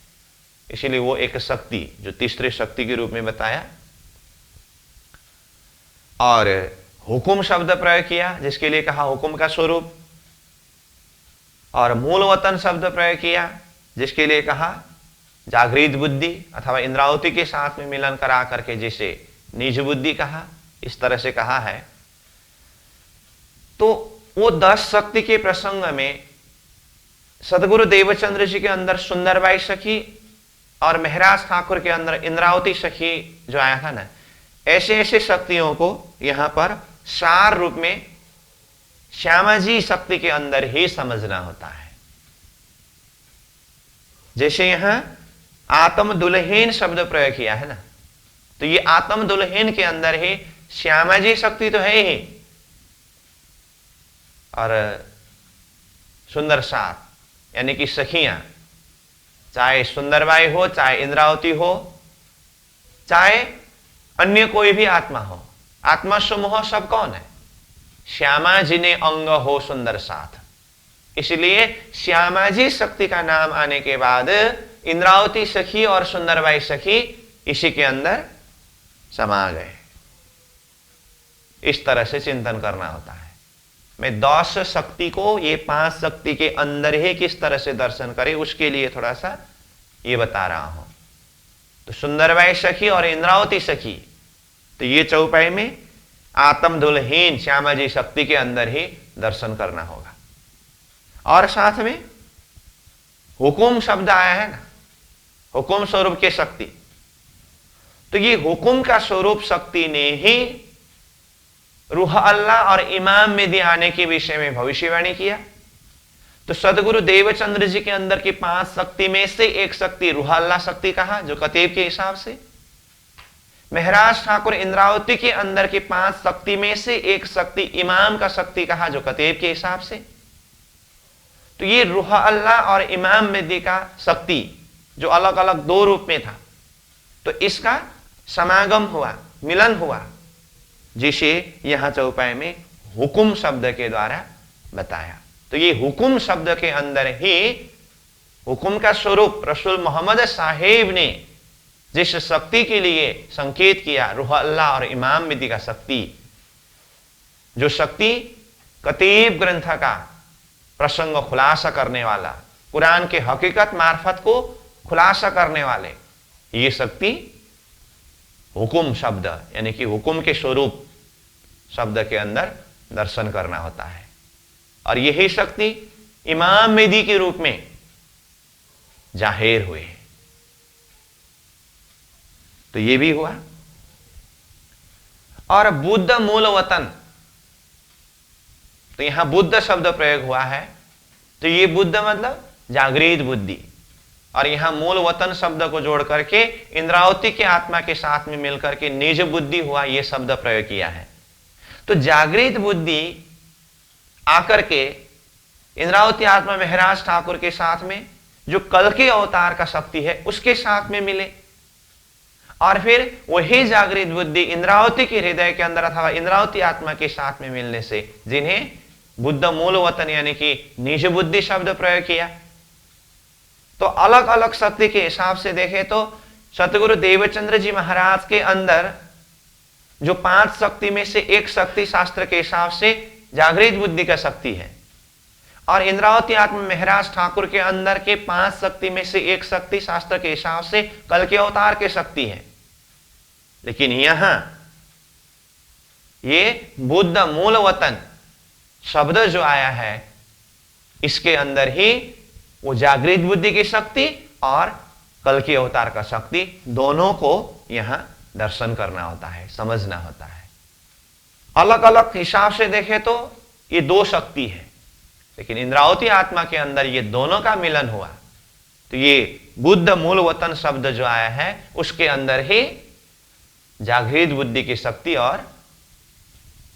[SPEAKER 1] इसीलिए वो एक शक्ति जो तीसरे शक्ति के रूप में बताया। और हुकुम शब्द प्रयोग किया, जिसके लिए कहा हुकुम का स्वरूप, और मूल वतन शब्द प्रयोग किया, जिसके लिए कहा जागृत बुद्धि, अथवा इंद्रावती के साथ में मिलन करा करके जिसे निज बुद्धि कहा, इस तरह से कहा है। तो वो 10 शक्ति के प्रसंग में सदगुरु देवचंद्र जी के अंदर सुंदरबाई सखी और महराज ठाकुर के अंदर इंद्रावती सखी जो आया था ना, ऐसे ऐसे शक्तियों को यहां पर सार रूप में श्यामा जी शक्ति के अंदर ही समझना होता है। जैसे यहां आत्म दुल्हेन शब्द प्रयोग किया है ना, तो ये आत्म दुल्हेन के अंदर ही श्यामा जी शक्ति तो है ही, और सुंदर सार यानी कि सखियां, चाहे सुंदरबाई हो, चाहे इंद्रावती हो, चाहे अन्य कोई भी आत्मा हो, आत्मा समूह सब कौन है? श्यामा जी ने अंग हो सुंदर साथ। इसलिए श्यामा जी शक्ति का नाम आने के बाद इंद्रावती सखी और सुंदरबाई सखी इसी के अंदर समा गए। इस तरह से चिंतन करना होता है। मैं 10 शक्ति को ये 5 शक्ति के अंदर ही किस तरह से दर्शन करें, उसके लिए थोड़ा सा ये बता रहा हूं। तो सुंदरबाई सखी और इंद्रावती सखी, तो ये चौपाई में आत्म दुल्हीन श्यामा जी शक्ति के अंदर ही दर्शन करना होगा। और साथ में हुकुम शब्द आया है ना, हुकुम स्वरूप के शक्ति, तो ये हुकुम का स्वरूप शक्ति ने ही रूह अल्लाह और इमाम मेहदी आने के विषय में भविष्यवाणी किया। तो सदगुरु देवचंद्र जी के अंदर की 5 शक्ति में से एक शक्ति रूह अल्लाह शक्ति कहा, जो कतीब के हिसाब से। महराज ठाकुर इंद्रावती के अंदर की 5 शक्ति में से एक शक्ति इमाम का शक्ति कहा, जो कतीब के हिसाब से। तो ये रूह अल्लाह और इमाम मेहदी का शक्ति जो अलग अलग 2 रूप में था, तो इसका समागम हुआ, मिलन हुआ, जिसे यहां चौपाई में हुकुम शब्द के द्वारा बताया। तो ये हुकुम शब्द के अंदर ही हुकुम का स्वरूप रसूल मोहम्मद साहेब ने जिस शक्ति के लिए संकेत किया, रूह अल्लाह और इमाम मेहदी का शक्ति, जो शक्ति कतीब ग्रंथ का प्रसंग खुलासा करने वाला, कुरान के हकीकत मार्फत को खुलासा करने वाले, ये शक्ति हुकुम शब्द यानी कि हुकुम के स्वरूप शब्द के अंदर दर्शन करना होता है। और यही शक्ति इमाम मेहदी के रूप में जाहिर हुए। तो ये भी हुआ। और बुद्ध मूल वतन, तो यहां बुद्ध शब्द प्रयोग हुआ है, तो ये बुद्ध मतलब जागृत बुद्धि, और यहां मूल वतन शब्द को जोड़ करके इंद्रावती के आत्मा के साथ में मिलकर के निज बुद्धि हुआ, यह शब्द प्रयोग किया है। तो जागृत बुद्धि आकर के इंद्रावती आत्मा महराज ठाकुर के साथ में जो कल के अवतार का शक्ति है उसके साथ में मिले, और फिर वही जागृत बुद्धि इंद्रावती के हृदय के अंदर अथवा इंद्रावती आत्मा के साथ में मिलने से जिन्हें बुद्ध मूल वतन यानी कि निज बुद्धि शब्द प्रयोग किया। तो अलग अलग शक्ति के हिसाब से देखें तो सतगुरु देवचंद्र जी महाराज के अंदर जो 5 शक्ति में से एक शक्ति शास्त्र के हिसाब से जागृत बुद्धि का शक्ति है, और इंद्रावती आत्मा महराज ठाकुर के अंदर के 5 शक्ति में से एक शक्ति शास्त्र के हिसाब से कल के अवतार के शक्ति है। लेकिन यहां ये बुद्ध मूल वतन शब्द जो आया है इसके अंदर ही वो जागृत बुद्धि की शक्ति और कल के अवतार का शक्ति दोनों को यहां दर्शन करना होता है, समझना होता है। अलग अलग हिसाब से देखें तो ये 2 शक्ति है, लेकिन इंद्रावती आत्मा के अंदर ये दोनों का मिलन हुआ, तो ये बुद्ध मूल वतन शब्द जो आया है उसके अंदर ही जागृत बुद्धि की शक्ति और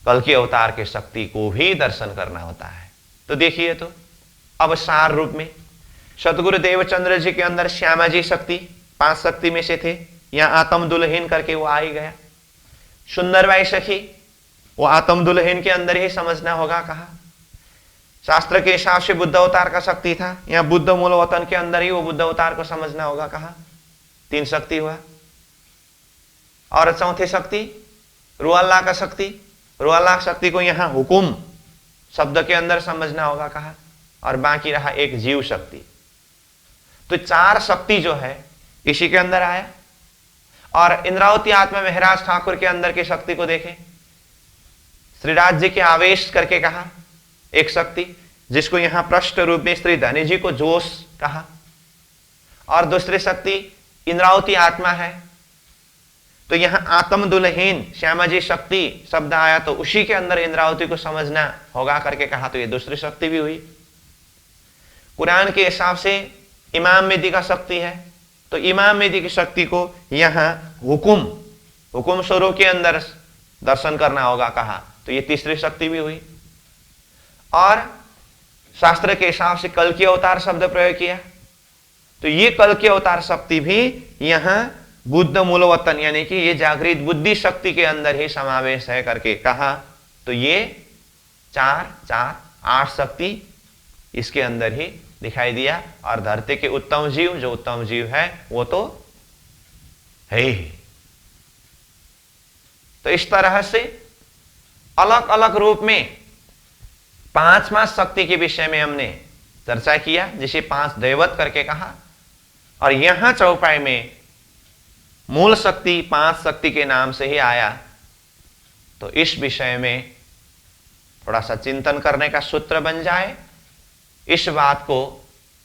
[SPEAKER 1] कल के अवतार के शक्ति को भी दर्शन करना होता है। तो देखिए, तो अब सार रूप में सतगुरु देवचंद्र जी के अंदर श्यामा जी शक्ति 5 शक्ति में से थे, यहां आत्म दुल्हन करके वो आ ही गया। सुंदरबाई सखी वो आत्म दुल्हन के अंदर ही समझना होगा, कहा शास्त्र के हिसाब से बुद्ध अवतार का शक्ति था, यहां बुद्ध मूल वतन के अंदर ही वो बुद्ध अवतार को समझना होगा, कहा 3 शक्ति हुआ। और चौथी शक्ति रुअल्लाह का शक्ति, रुअल्लाह शक्ति को यहां हुकुम शब्द के अंदर समझना होगा, कहा, और बाकी रहा एक जीव शक्ति। तो 4 शक्ति जो है इसी के अंदर आया। और इंद्रावती आत्मा महराज ठाकुर के अंदर की शक्ति को देखें, श्रीराज जी के आवेश करके कहा एक शक्ति, जिसको यहां प्रष्ट रूप में श्री धनी जी को जोश कहा, और दूसरी शक्ति इंद्रावती आत्मा है, तो यहां आत्म दुल्हन श्यामा जी शक्ति शब्द आया, तो उसी के अंदर इंद्रावती को समझना होगा करके कहा, तो ये दूसरी शक्ति भी हुई। कुरान के हिसाब से इमाम मेदी का शक्ति है, तो इमाम मेदी की शक्ति को यहां हुकुम स्वरूप के अंदर दर्शन करना होगा, कहा, तो ये तीसरी शक्ति भी हुई। और शास्त्र के हिसाब से कल के अवतार शब्द प्रयोग किया, तो ये कल के अवतार शक्ति भी यहां बुद्ध मूल वतन यानी कि ये जागृत बुद्धि शक्ति के अंदर ही समावेश है करके कहा, तो ये 8 शक्ति इसके अंदर ही दिखाई दिया। और धरती के उत्तम जीव, जो उत्तम जीव है वो तो है ही। तो इस तरह से अलग अलग रूप में 5वां शक्ति के विषय में हमने चर्चा किया, जिसे 5 दैवत करके कहा। और यहां चौपाई में मूल शक्ति 5 शक्ति के नाम से ही आया, तो इस विषय में थोड़ा सा चिंतन करने का सूत्र बन जाए, इस बात को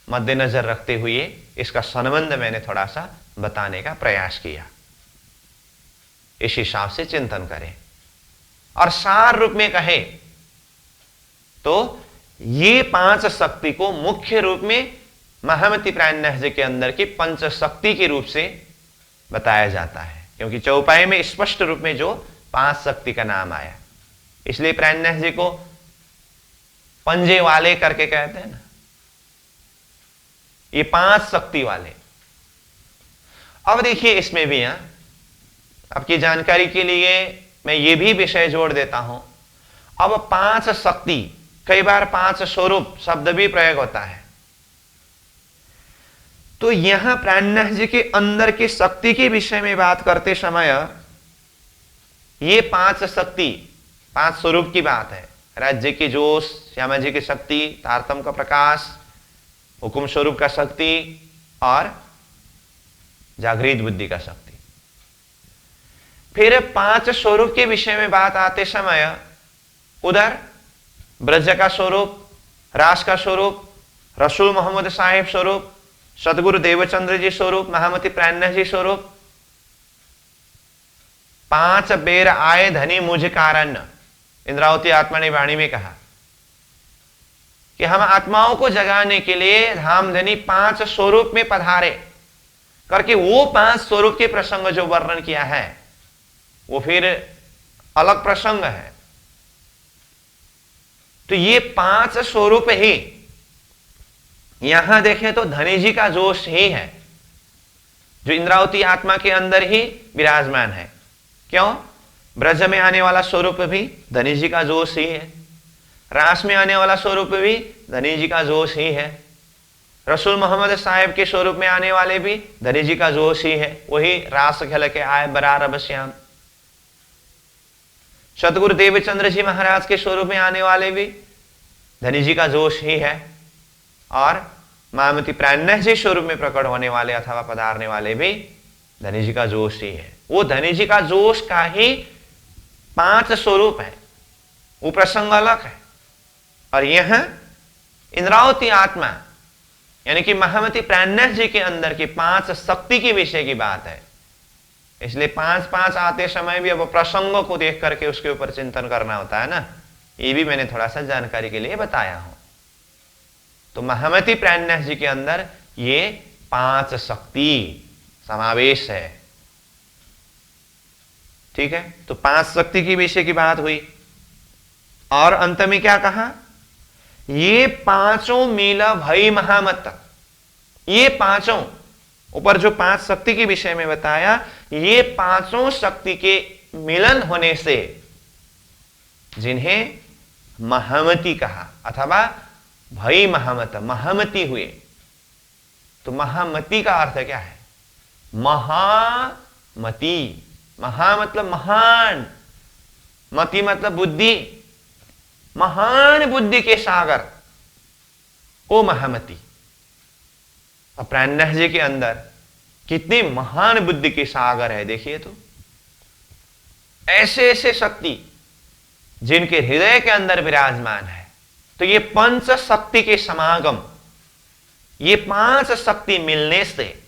[SPEAKER 1] मद्देनजर रखते हुए इसका संबंध मैंने थोड़ा सा बताने का प्रयास किया। इस हिसाब से चिंतन करें। और सार रूप में कहे तो ये 5 शक्ति को मुख्य रूप में महामती प्राणन्यास जी के अंदर की पंच शक्ति के रूप से बताया जाता है, क्योंकि चौपाई में स्पष्ट रूप में जो 5 शक्ति का नाम आया, इसलिए प्राणन्यास जी को पंजे वाले करके कहते हैं ना, ये 5 शक्ति वाले। अब देखिए इसमें भी आपकी जानकारी के लिए मैं ये भी विषय जोड़ देता हूं। अब 5 शक्ति, कई बार 5 स्वरूप शब्द भी प्रयोग होता है, तो यहां प्राणन्यास जी के अंदर की शक्ति के विषय में बात करते समय ये 5 शक्ति 5 स्वरूप की बात है। राज्य की जोश, श्यामा जी की शक्ति, तारतम का प्रकाश, हुकुम स्वरूप का शक्ति और जागृत बुद्धि का शक्ति। फिर 5 स्वरूप के विषय में बात आते समय उधर ब्रज का स्वरूप, रास का स्वरूप, रसूल मोहम्मद साहिब स्वरूप, सदगुरु देवचंद्र जी स्वरूप, महामती प्राणन्यास जी स्वरूप, 5 बेर आए धनी मुझ कारण। इंद्रावती आत्मा ने वाणी में कहा कि हम आत्माओं को जगाने के लिए धामधनी 5 स्वरूप में पधारे करके, वो 5 स्वरूप के प्रसंग जो वर्णन किया है वो फिर अलग प्रसंग है। तो ये 5 स्वरूप ही यहां देखें तो धनी जी का जोश ही है जो इंद्रावती आत्मा के अंदर ही विराजमान है। क्यों? ब्रज में आने वाला स्वरूप भी धनी जी का जोश ही है, रास में आने वाला स्वरूप भी धनी जी का जोश ही है, रसूल मोहम्मद साहेब के स्वरूप में आने वाले भी धनी जी का जोश ही है, वही रास खेल के आए बरार अब श्याम। सतगुरु देवचंद्र जी महाराज के स्वरूप में आने वाले भी धनी जी का जोश ही है, और महामती प्राणनाथ जी स्वरूप में प्रकट होने वाले अथवा पधारने वाले भी धनी जी का जोश ही है। वो धनी जी का जोश का ही 5 स्वरूप है, वो प्रसंग अलग है। और यह इंद्रावती आत्मा यानी कि महामती प्राणनाथ जी के अंदर की 5 शक्ति के विषय की बात है। इसलिए 5-5 आते समय भी अब प्रसंगों को देख करके उसके ऊपर चिंतन करना होता है ना, ये भी मैंने थोड़ा सा जानकारी के लिए बताया हूं। तो महामती प्राणनाथ जी के अंदर ये 5 शक्ति समावेश है। ठीक है, तो 5 शक्ति की विषय की बात हुई, और अंत में क्या कहा? ये 5 मिल भई महामत। ये 5 ऊपर जो 5 शक्ति के विषय में बताया, ये 5 शक्ति के मिलन होने से जिन्हें महामती कहा अथवा भई महामत, महामती हुए। तो महामती का अर्थ क्या है? महामती। महा मतलब महान, मति मतलब बुद्धि, महान बुद्धि के सागर, ओ महामती। और प्राणनाथ जी के अंदर कितनी महान बुद्धि के सागर है, देखिए तो। ऐसे ऐसे शक्ति जिनके हृदय के अंदर विराजमान है। तो ये 5 शक्ति के समागम, ये 5 शक्ति मिलने से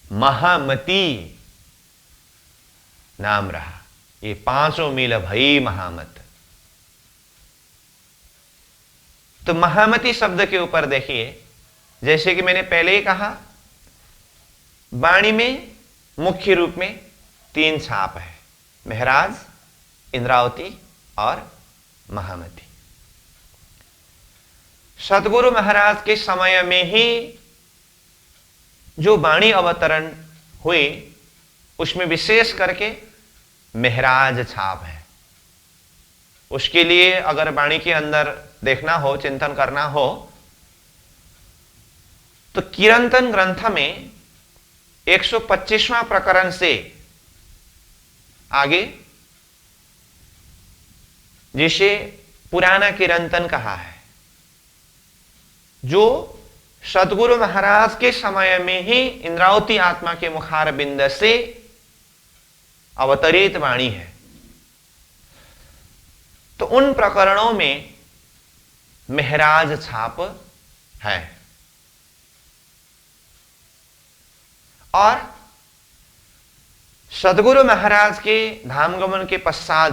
[SPEAKER 1] महामती नाम रहा। ये 5 मिल भई महामत। तो महामती शब्द के ऊपर देखिए, जैसे कि मैंने पहले ही कहा, वाणी में मुख्य रूप में 3 छाप है, महराज, इंद्रावती और महामती। सतगुरु महाराज के समय में ही जो वाणी अवतरण हुई उसमें विशेष करके महराज छाप है। उसके लिए अगर वाणी के अंदर देखना हो, चिंतन करना हो, तो कीर्तन ग्रंथ में 125वां प्रकरण से आगे, जिसे पुराना कीर्तन कहा है, जो सतगुरु महाराज के समय में ही इंद्रावती आत्मा के मुखार बिंद से अवतरित वाणी है। तो उन प्रकरणों में महराज छाप है। और सतगुरु महाराज के धामगमन के पश्चात,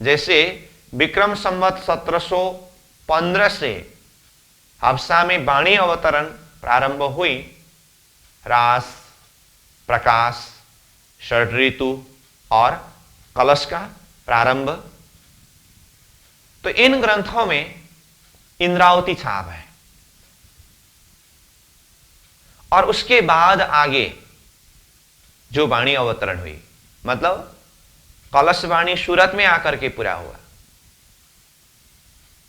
[SPEAKER 1] जैसे विक्रम संवत 1715 से हबसा में वाणी अवतरण प्रारंभ हुई, रास, प्रकाश, षड ऋतु और कलश का प्रारंभ, तो इन ग्रंथों में इंद्रावती छाप है। और उसके बाद आगे जो वाणी अवतरण हुई, मतलब कलश वाणी सूरत में आकर के पूरा हुआ,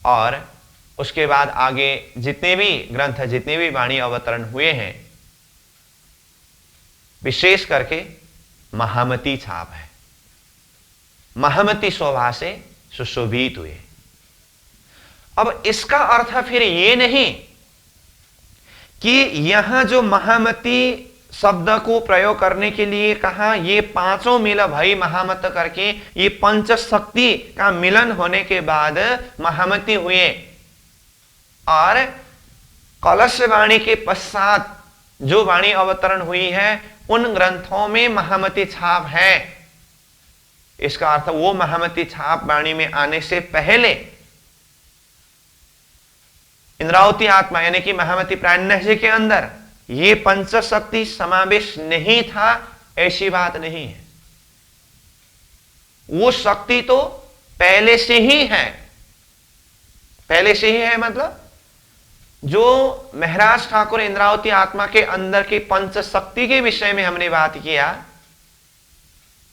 [SPEAKER 1] और उसके बाद आगे जितने भी ग्रंथ, जितने भी वाणी अवतरण हुए हैं, विशेष करके महामती छाप है। महामती शोभा से सुशोभित हुए। अब इसका अर्थ फिर ये नहीं कि यहां जो महामती शब्द को प्रयोग करने के लिए कहा, ये 5 मिल भई महामत करके, ये 5 शक्ति का मिलन होने के बाद महामती हुए। और कलश वाणी के पश्चात जो वाणी अवतरण हुई है उन ग्रंथों में महामती छाप है। इसका अर्थ वो महामती छाप वाणी में आने से पहले इंद्रावती आत्मा यानी कि महामती प्राणनाथ जी के अंदर ये पंच शक्ति समावेश नहीं था, ऐसी बात नहीं है। वो शक्ति तो पहले से ही है। पहले से ही है मतलब जो महाराज ठाकुर इंद्रावती आत्मा के अंदर की पंच शक्ति के विषय में हमने बात किया,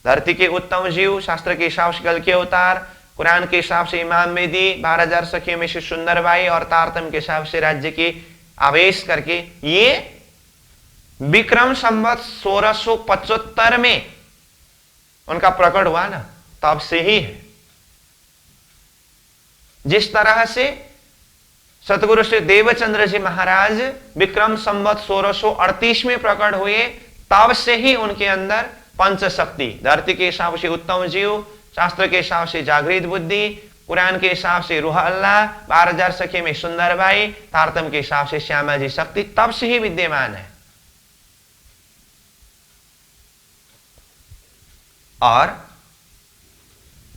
[SPEAKER 1] धरती के उत्तम जीव, शास्त्र के हिसाब से कल के अवतार, कुरान के हिसाब से इमाम मेदी, 12,000 सखियों में से सुंदरबाई और तारतम के हिसाब से राज्य की आवेश करके ये विक्रम संवत 1675 में उनका प्रकट हुआ ना, तब से ही है। जिस तरह से सतगुरु श्री देवचंद्र जी महाराज विक्रम संवत 1638 में प्रकट हुए, तब से ही उनके अंदर पंच शक्ति, धरती के हिसाब से उत्तम जीव, शास्त्र के हिसाब से जागृत बुद्धि, कुरान के हिसाब से रूह अल्लाह, 12,000 सखी में सुंदरबाई, तारतम के हिसाब से श्यामा जी शक्ति तब से ही विद्यमान है। और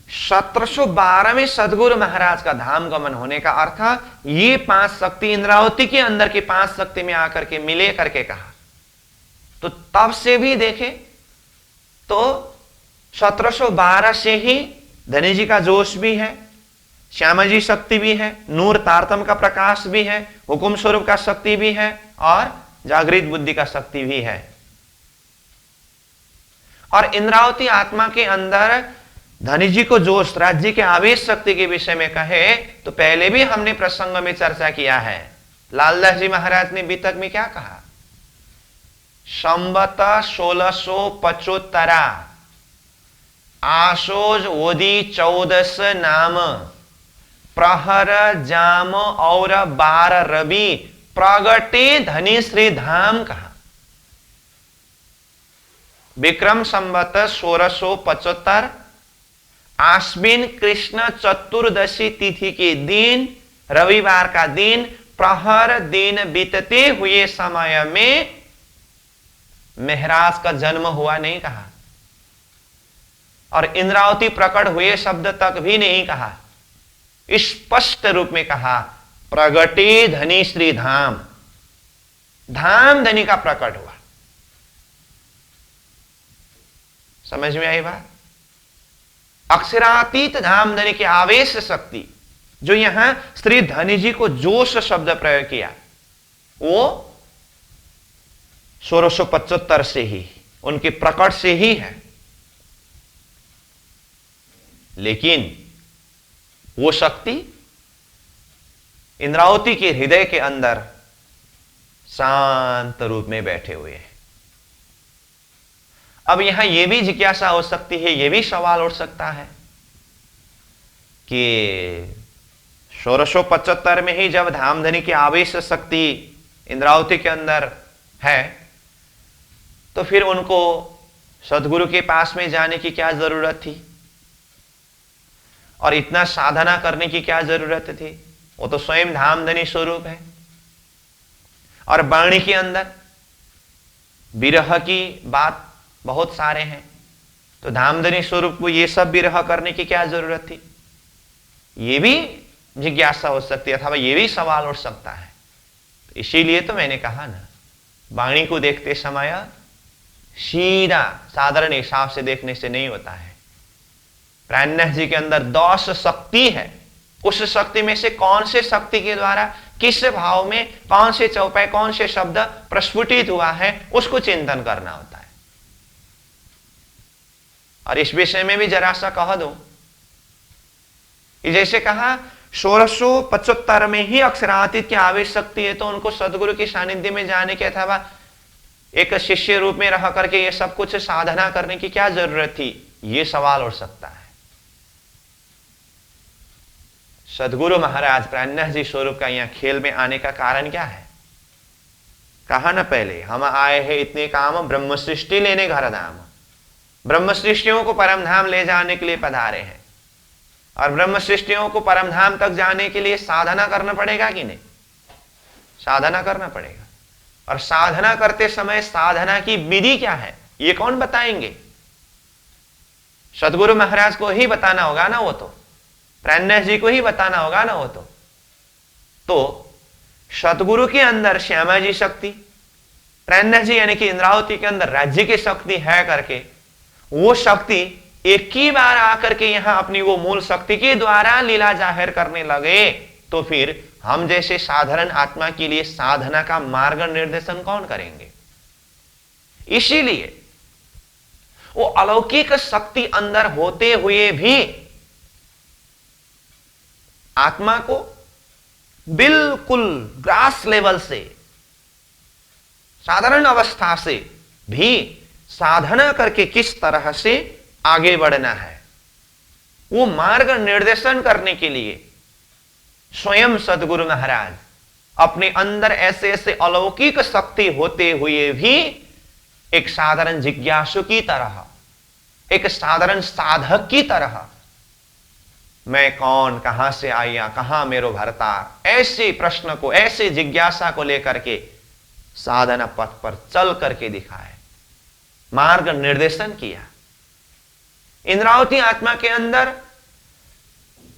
[SPEAKER 1] 1712 में सदगुरु महाराज का धाम गमन होने का अर्थ ये 5 शक्ति इंद्रावती के अंदर की 5 शक्ति में आकर के मिले करके कहा। तो तब से भी देखें तो 1712 से ही धनी जी का जोश भी है, श्यामा जी शक्ति भी है, नूर तारतम का प्रकाश भी है, हुकुम स्वरूप का शक्ति भी है और जागृत बुद्धि का शक्ति भी है। और इंद्रावती आत्मा के अंदर धनी जी को जोश, राज्य के आवेश शक्ति के विषय में कहे तो पहले भी हमने प्रसंग में चर्चा किया है। लालदास जी महाराज ने बीतक में क्या कहा? संवत 1675 आशोज ओदी 14 नाम प्रहर जाम और 12 रवि प्रगटे धनी श्री धाम कहा। विक्रम संवत 1675 आश्विन कृष्ण चतुर्दशी तिथि के दिन, रविवार का दिन, प्रहर दिन बीतते हुए समय में महाराज का जन्म हुआ नहीं कहा, और इंद्रावती प्रकट हुए शब्द तक भी नहीं कहा। स्पष्ट रूप में कहा प्रगटे धनी श्री धाम, धाम धनी का प्रकट हुआ। समझ में आई बात? अक्षरातीत धाम धनी की आवेश शक्ति जो यहां श्री धनी जी को जोश शब्द प्रयोग किया, वो 1675 से ही, उनके प्रकट से ही है। लेकिन वो शक्ति इंद्रावती के हृदय के अंदर शांत रूप में बैठे हुए हैं। अब यहां यह भी जिज्ञासा हो सकती है, यह भी सवाल उठ सकता है कि 1675 में ही जब धामधनी की आवेश शक्ति इंद्रावती के अंदर है, तो फिर उनको सदगुरु के पास में जाने की क्या जरूरत थी और इतना साधना करने की क्या जरूरत थी? वो तो स्वयं धामधनी स्वरूप है। और वाणी के अंदर विरह की बात बहुत सारे हैं, तो धामधनी स्वरूप को ये सब विरह करने की क्या जरूरत थी? ये भी जिज्ञासा हो सकती है, अथवा ये भी सवाल उठ सकता है। तो इसीलिए तो मैंने कहा ना, वाणी को देखते समय सीधा साधारण हिसाब से देखने से नहीं होता है। प्राणनाथ जी के अंदर 10 शक्ति है, उस शक्ति में से कौन से शक्ति के द्वारा किस भाव में कौन से चौपाई, कौन से शब्द प्रस्फुटित हुआ है, उसको चिंतन करना होता है। और इस विषय में भी जरा सा कह दो, जैसे कहा 1675 में ही अक्षरातीत की आवेश शक्ति है, तो उनको सदगुरु की सानिध्य में जाने के अथवा एक शिष्य रूप में रह करके ये सब कुछ साधना करने की क्या जरूरत थी? ये सवाल उठ सकता है। सदगुरु महाराज प्राणनाथ जी स्वरूप का यहां खेल में आने का कारण क्या है? कहा ना पहले, हम आए हैं इतने काम ब्रह्म सृष्टि लेने घर धाम। ब्रह्म सृष्टियों को परम धाम ले जाने के लिए पधारे हैं, और ब्रह्म सृष्टियों को परम धाम तक जाने के लिए साधना करना पड़ेगा कि नहीं? साधना करना पड़ेगा। और साधना करते समय साधना की विधि क्या है ये कौन बताएंगे? सदगुरु महाराज को ही बताना होगा ना, वो तो प्राणनाथ जी को ही बताना होगा ना वो तो सतगुरु के अंदर श्यामा जी शक्ति, प्राणनाथ जी यानी कि इंद्रावती के अंदर राज्य की शक्ति है करके वो शक्ति एक ही बार आकर के यहां अपनी वो मूल शक्ति के द्वारा लीला जाहिर करने लगे, तो फिर हम जैसे साधारण आत्मा के लिए साधना का मार्ग निर्देशन कौन करेंगे? इसीलिए वो अलौकिक शक्ति अंदर होते हुए भी आत्मा को बिल्कुल ग्रास लेवल से, साधारण अवस्था से भी साधना करके किस तरह से आगे बढ़ना है, वो मार्ग निर्देशन करने के लिए स्वयं सदगुरु महाराज अपने अंदर ऐसे ऐसे अलौकिक शक्ति होते हुए भी एक साधारण जिज्ञासु की तरह, एक साधारण साधक की तरह, मैं कौन, कहां से आया, कहां मेरो भरतार, ऐसे प्रश्न को, ऐसे जिज्ञासा को लेकर के साधना पथ पर चल करके दिखाए, मार्ग निर्देशन किया। इंद्रावती आत्मा के अंदर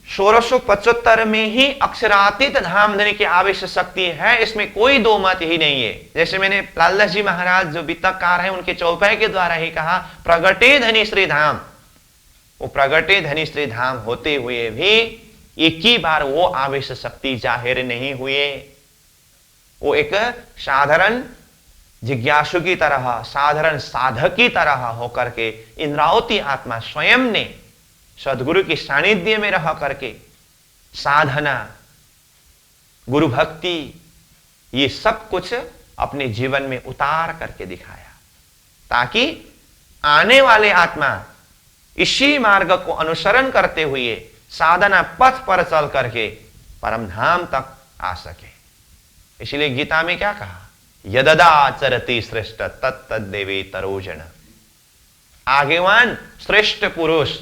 [SPEAKER 1] 1675 में ही अक्षरातीत धाम देने की आवेश शक्ति है, इसमें कोई दो मत ही नहीं है। जैसे मैंने लालदास जी महाराज जो वित्तकार हैं उनके चौपाई के द्वारा ही कहा, प्रगटे धनी श्री धाम, वो प्रगटे धनी श्री धाम होते हुए भी एक ही बार वो आवेश शक्ति जाहिर नहीं हुए। वो एक साधारण जिज्ञासु की तरह, साधारण साधक की तरह होकर के इंद्रावती आत्मा स्वयं ने सदगुरु की सानिध्य में रह करके साधना, गुरु भक्ति, ये सब कुछ अपने जीवन में उतार करके दिखाया, ताकि आने वाले आत्मा इसी मार्ग को अनुसरण करते हुए साधना पथ पर चल करके परम धाम तक आ सके। इसलिए गीता में क्या कहा, यददाचरति श्रेष्ठ तत्तदेवे तरोजन। आगेवान श्रेष्ठ पुरुष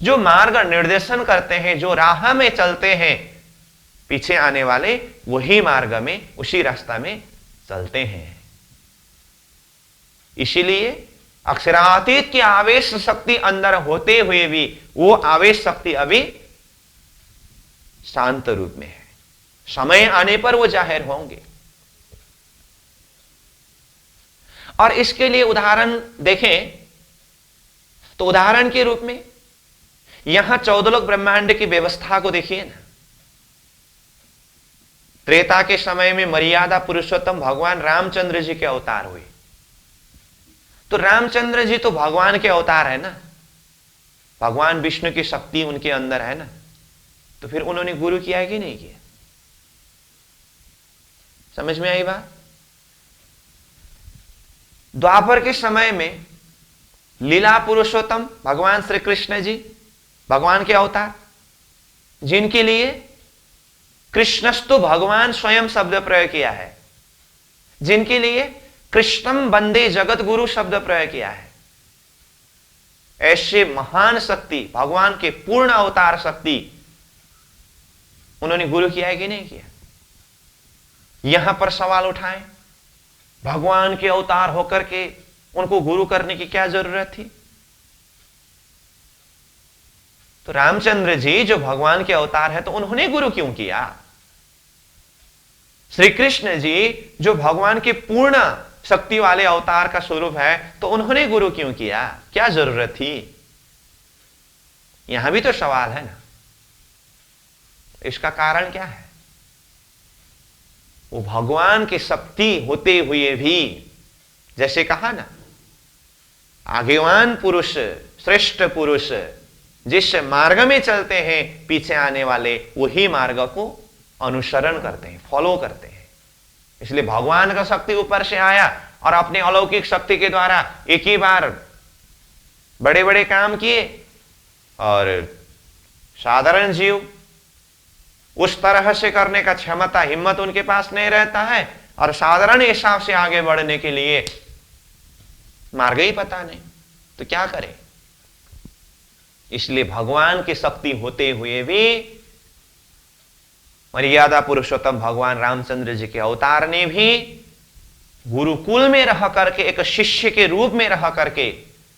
[SPEAKER 1] जो मार्ग निर्देशन करते हैं, जो राह में चलते हैं, पीछे आने वाले वही मार्ग में, उसी रास्ता में चलते हैं। इसीलिए अक्षरातीत की आवेश शक्ति अंदर होते हुए भी वो आवेश शक्ति अभी शांत रूप में है, समय आने पर वो जाहिर होंगे। और इसके लिए उदाहरण देखें तो उदाहरण के रूप में यहां 14 लोक ब्रह्मांड की व्यवस्था को देखिए ना। त्रेता के समय में मर्यादा पुरुषोत्तम भगवान रामचंद्र जी के अवतार हुए, तो रामचंद्र जी तो भगवान के अवतार है ना, भगवान विष्णु की शक्ति उनके अंदर है ना, तो फिर उन्होंने गुरु किया है कि नहीं किया? समझ में आई बात? द्वापर के समय में लीला पुरुषोत्तम भगवान श्री कृष्ण जी भगवान के अवतार, जिनके लिए कृष्णस्तु भगवान स्वयं शब्द प्रयोग किया है, जिनके लिए कृष्णम वंदे जगत गुरु शब्द प्रयोग किया है। ऐसे महान शक्ति, भगवान के पूर्ण अवतार शक्ति, उन्होंने गुरु किया है कि नहीं किया? यहां पर सवाल उठाएं, भगवान के अवतार होकर के उनको गुरु करने की क्या जरूरत थी? तो रामचंद्र जी जो भगवान के अवतार है, तो उन्होंने गुरु क्यों किया? श्री कृष्ण जी जो भगवान के पूर्ण शक्ति वाले अवतार का स्वरूप है, तो उन्होंने गुरु क्यों किया? क्या जरूरत थी? यहां भी तो सवाल है ना। इसका कारण क्या है? वो भगवान की शक्ति होते हुए भी, जैसे कहा ना, आगेवान पुरुष, श्रेष्ठ पुरुष जिस मार्ग में चलते हैं, पीछे आने वाले वही मार्ग को अनुसरण करते हैं, फॉलो करते हैं। इसलिए भगवान का शक्ति ऊपर से आया और अपने अलौकिक शक्ति के द्वारा एक ही बार बड़े बड़े काम किए, और साधारण जीव उस तरह से करने का क्षमता, हिम्मत उनके पास नहीं रहता है, और साधारण हिसाब से आगे बढ़ने के लिए मार्ग ही पता नहीं, तो क्या करें? इसलिए भगवान की शक्ति होते हुए भी मर्यादा पुरुषोत्तम भगवान रामचंद्र जी के अवतार ने भी गुरुकुल में रह करके एक शिष्य के रूप में रह करके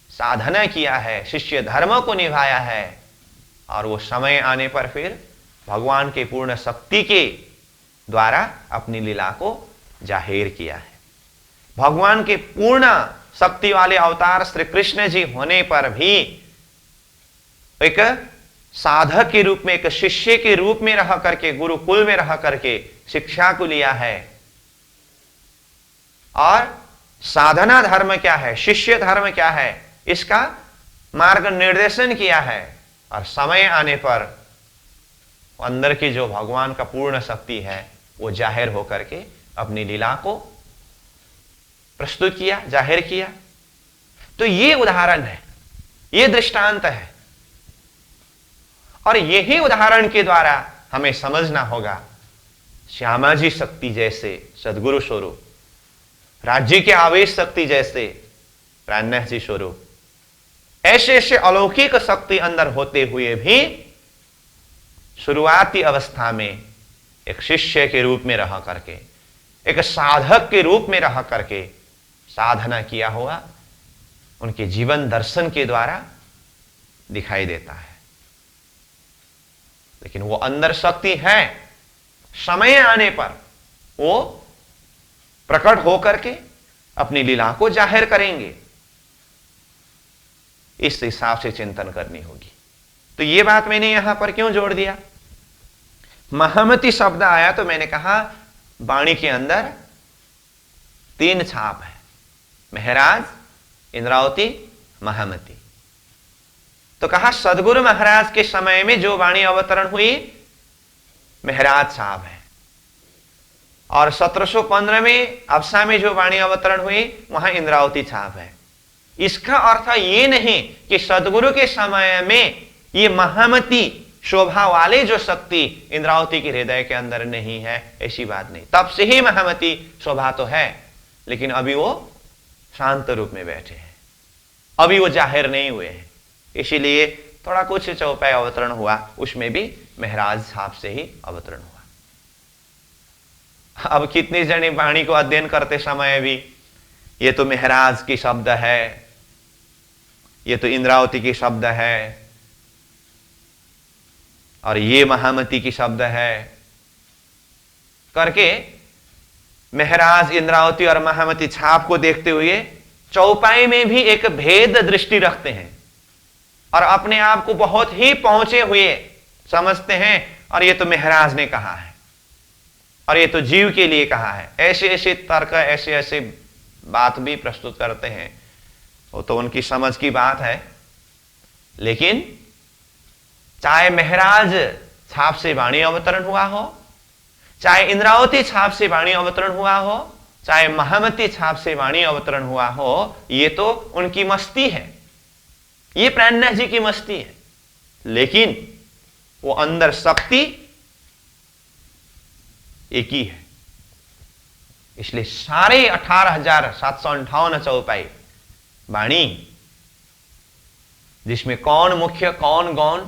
[SPEAKER 1] साधना किया है, शिष्य धर्म को निभाया है, और वो समय आने पर फिर भगवान के पूर्ण शक्ति के द्वारा अपनी लीला को जाहिर किया है। भगवान के पूर्ण शक्ति वाले अवतार श्री कृष्ण जी होने पर भी एक साधक के रूप में, एक शिष्य के रूप में रह करके, गुरुकुल में रह करके शिक्षा को लिया है। और साधना धर्म क्या है, शिष्य धर्म क्या है, इसका मार्ग निर्देशन किया है। और समय आने पर अंदर की जो भगवान का पूर्ण शक्ति है वो जाहिर होकर के अपनी लीला को प्रस्तुत किया, जाहिर किया। तो ये उदाहरण है, ये दृष्टांत है, और यही उदाहरण के द्वारा हमें समझना होगा श्यामा जी शक्ति जैसे सदगुरु स्वरूप, राज्य के आवेश शक्ति जैसे प्राणनाथ जी स्वरूप, ऐसे ऐसे अलौकिक शक्ति अंदर होते हुए भी शुरुआती अवस्था में एक शिष्य के रूप में रह करके, एक साधक के रूप में रह करके साधना किया हुआ उनके जीवन दर्शन के द्वारा दिखाई देता है। लेकिन वो अंदर शक्ति है, समय आने पर वो प्रकट होकर के अपनी लीला को जाहिर करेंगे। इस हिसाब से चिंतन करनी होगी। तो ये बात मैंने यहां पर क्यों जोड़ दिया? महामती शब्द आया तो मैंने कहा वाणी के अंदर 3 छाप है, महराज, इंद्रावती, महामती। तो कहा सदगुरु महाराज के समय में जो वाणी अवतरण हुई महराज छाप है, और 1715 में अबसा में जो वाणी अवतरण हुई वहां इंद्रावती छाप है। इसका अर्थ ये नहीं कि सदगुरु के समय में ये महामती शोभा वाले जो शक्ति इंद्रावती के हृदय के अंदर नहीं है, ऐसी बात नहीं। तब से ही महामती शोभा तो है, लेकिन अभी वो शांत रूप में बैठे हैं, अभी वो जाहिर नहीं हुए हैं। इसीलिए थोड़ा कुछ चौपाई अवतरण हुआ, उसमें भी महराज छाप से ही अवतरण हुआ। अब कितने जने वाणी को अध्ययन करते समय भी ये तो महराज की शब्द है, ये तो इंद्रावती की शब्द है, और ये महामती की शब्द है करके महराज, इंद्रावती और महामती छाप को देखते हुए चौपाई में भी एक भेद दृष्टि रखते हैं और अपने आप को बहुत ही पहुंचे हुए समझते हैं। और ये तो महराज ने कहा है, और ये तो जीव के लिए कहा है। ऐसे ऐसे तर्क, ऐसे ऐसे बात भी प्रस्तुत करते हैं। वो तो उनकी समझ की बात है, लेकिन चाहे महराज छाप से वाणी अवतरण हुआ हो, चाहे इंद्रावती छाप से वाणी अवतरण हुआ हो, चाहे महामती छाप से वाणी अवतरण हुआ हो, ये तो उनकी मस्ती है, ये प्राणनाथ जी की मस्ती है। लेकिन वो अंदर शक्ति एक ही है। इसलिए सारे 18,758 चौपाई वाणी, जिसमें कौन मुख्य कौन गौण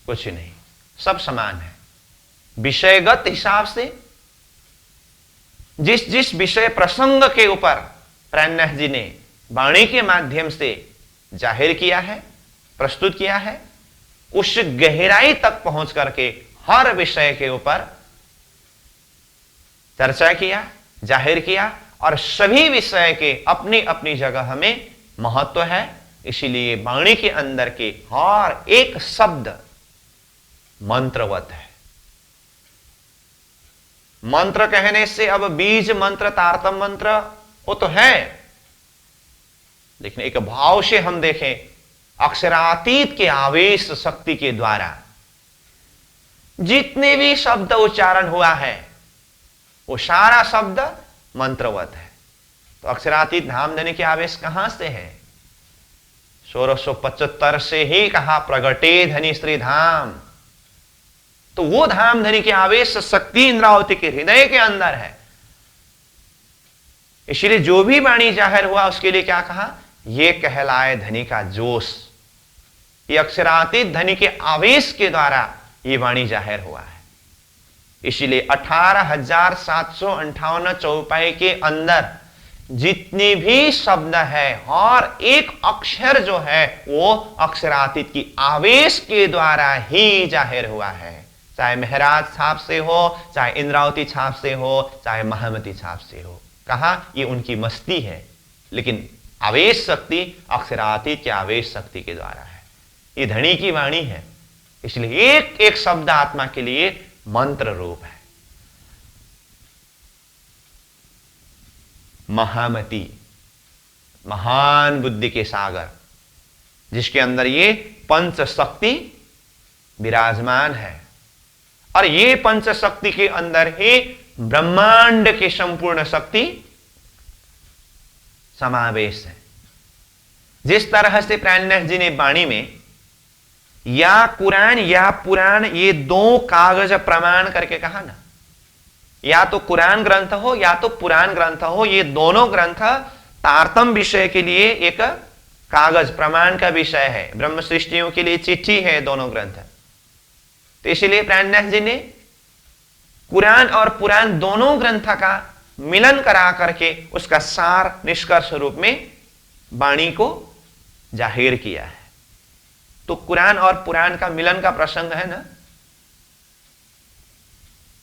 [SPEAKER 1] कुछ नहीं, सब समान है। विषयगत हिसाब से जिस जिस विषय प्रसंग के ऊपर प्राणनाथ जी ने वाणी के माध्यम से जाहिर किया है, प्रस्तुत किया है, उस गहराई तक पहुंच करके हर विषय के ऊपर चर्चा किया, जाहिर किया, और सभी विषय के अपनी अपनी जगह में महत्व है। इसीलिए वाणी के अंदर के हर एक शब्द मंत्रवत है। मंत्र कहने से अब बीज मंत्र, तारतम मंत्र वो तो है, लेकिन एक भाव से हम देखें अक्षरातीत के आवेश शक्ति के द्वारा जितने भी शब्द उच्चारण हुआ है वो सारा शब्द मंत्रवत है। तो अक्षरातीत धामधनी के आवेश कहां से है? 1675 से ही कहा प्रगटे धनी श्री धाम। तो वो धाम धनी के आवेश शक्ति इंद्रावती के हृदय के अंदर है। इसलिए जो भी वाणी जाहिर हुआ उसके लिए क्या कहा? ये कहलाए धनी का जोश। ये अक्षरातीत धनी के आवेश के द्वारा ये वाणी जाहिर हुआ है। इसलिए 18,758 चौपाई के अंदर जितने भी शब्द है और एक अक्षर जो है वो अक्षरातीत की आवेश के द्वारा ही जाहिर हुआ है, चाहे महराज छाप से हो, चाहे इंद्रावती छाप से हो, चाहे महामती छाप से हो। कहा ये उनकी मस्ती है, लेकिन आवेश शक्ति अक्षरातीत की आवेश शक्ति के द्वारा है। ये धनी की वाणी है, इसलिए एक एक शब्द आत्मा के लिए मंत्र रूप है। महामती, महान बुद्धि के सागर, जिसके अंदर ये पंच शक्ति विराजमान है, और ये पंच शक्ति के अंदर ही ब्रह्मांड की संपूर्ण शक्ति समावेश है। जिस तरह से प्राणनाथ जी ने वाणी में या कुरान या पुराण ये दो कागज प्रमाण करके कहा ना, या तो कुरान ग्रंथ हो या तो पुराण ग्रंथ हो, ये दोनों ग्रंथ तारतम विषय के लिए एक कागज प्रमाण का विषय है, ब्रह्म सृष्टियों के लिए चिट्ठी है दोनों ग्रंथ। तो इसलिए प्राणनाथ जी ने कुरान और पुराण दोनों ग्रंथ का मिलन करा करके उसका सार निष्कर्ष रूप में वाणी को जाहिर किया है। तो कुरान और पुराण का मिलन का प्रसंग है ना,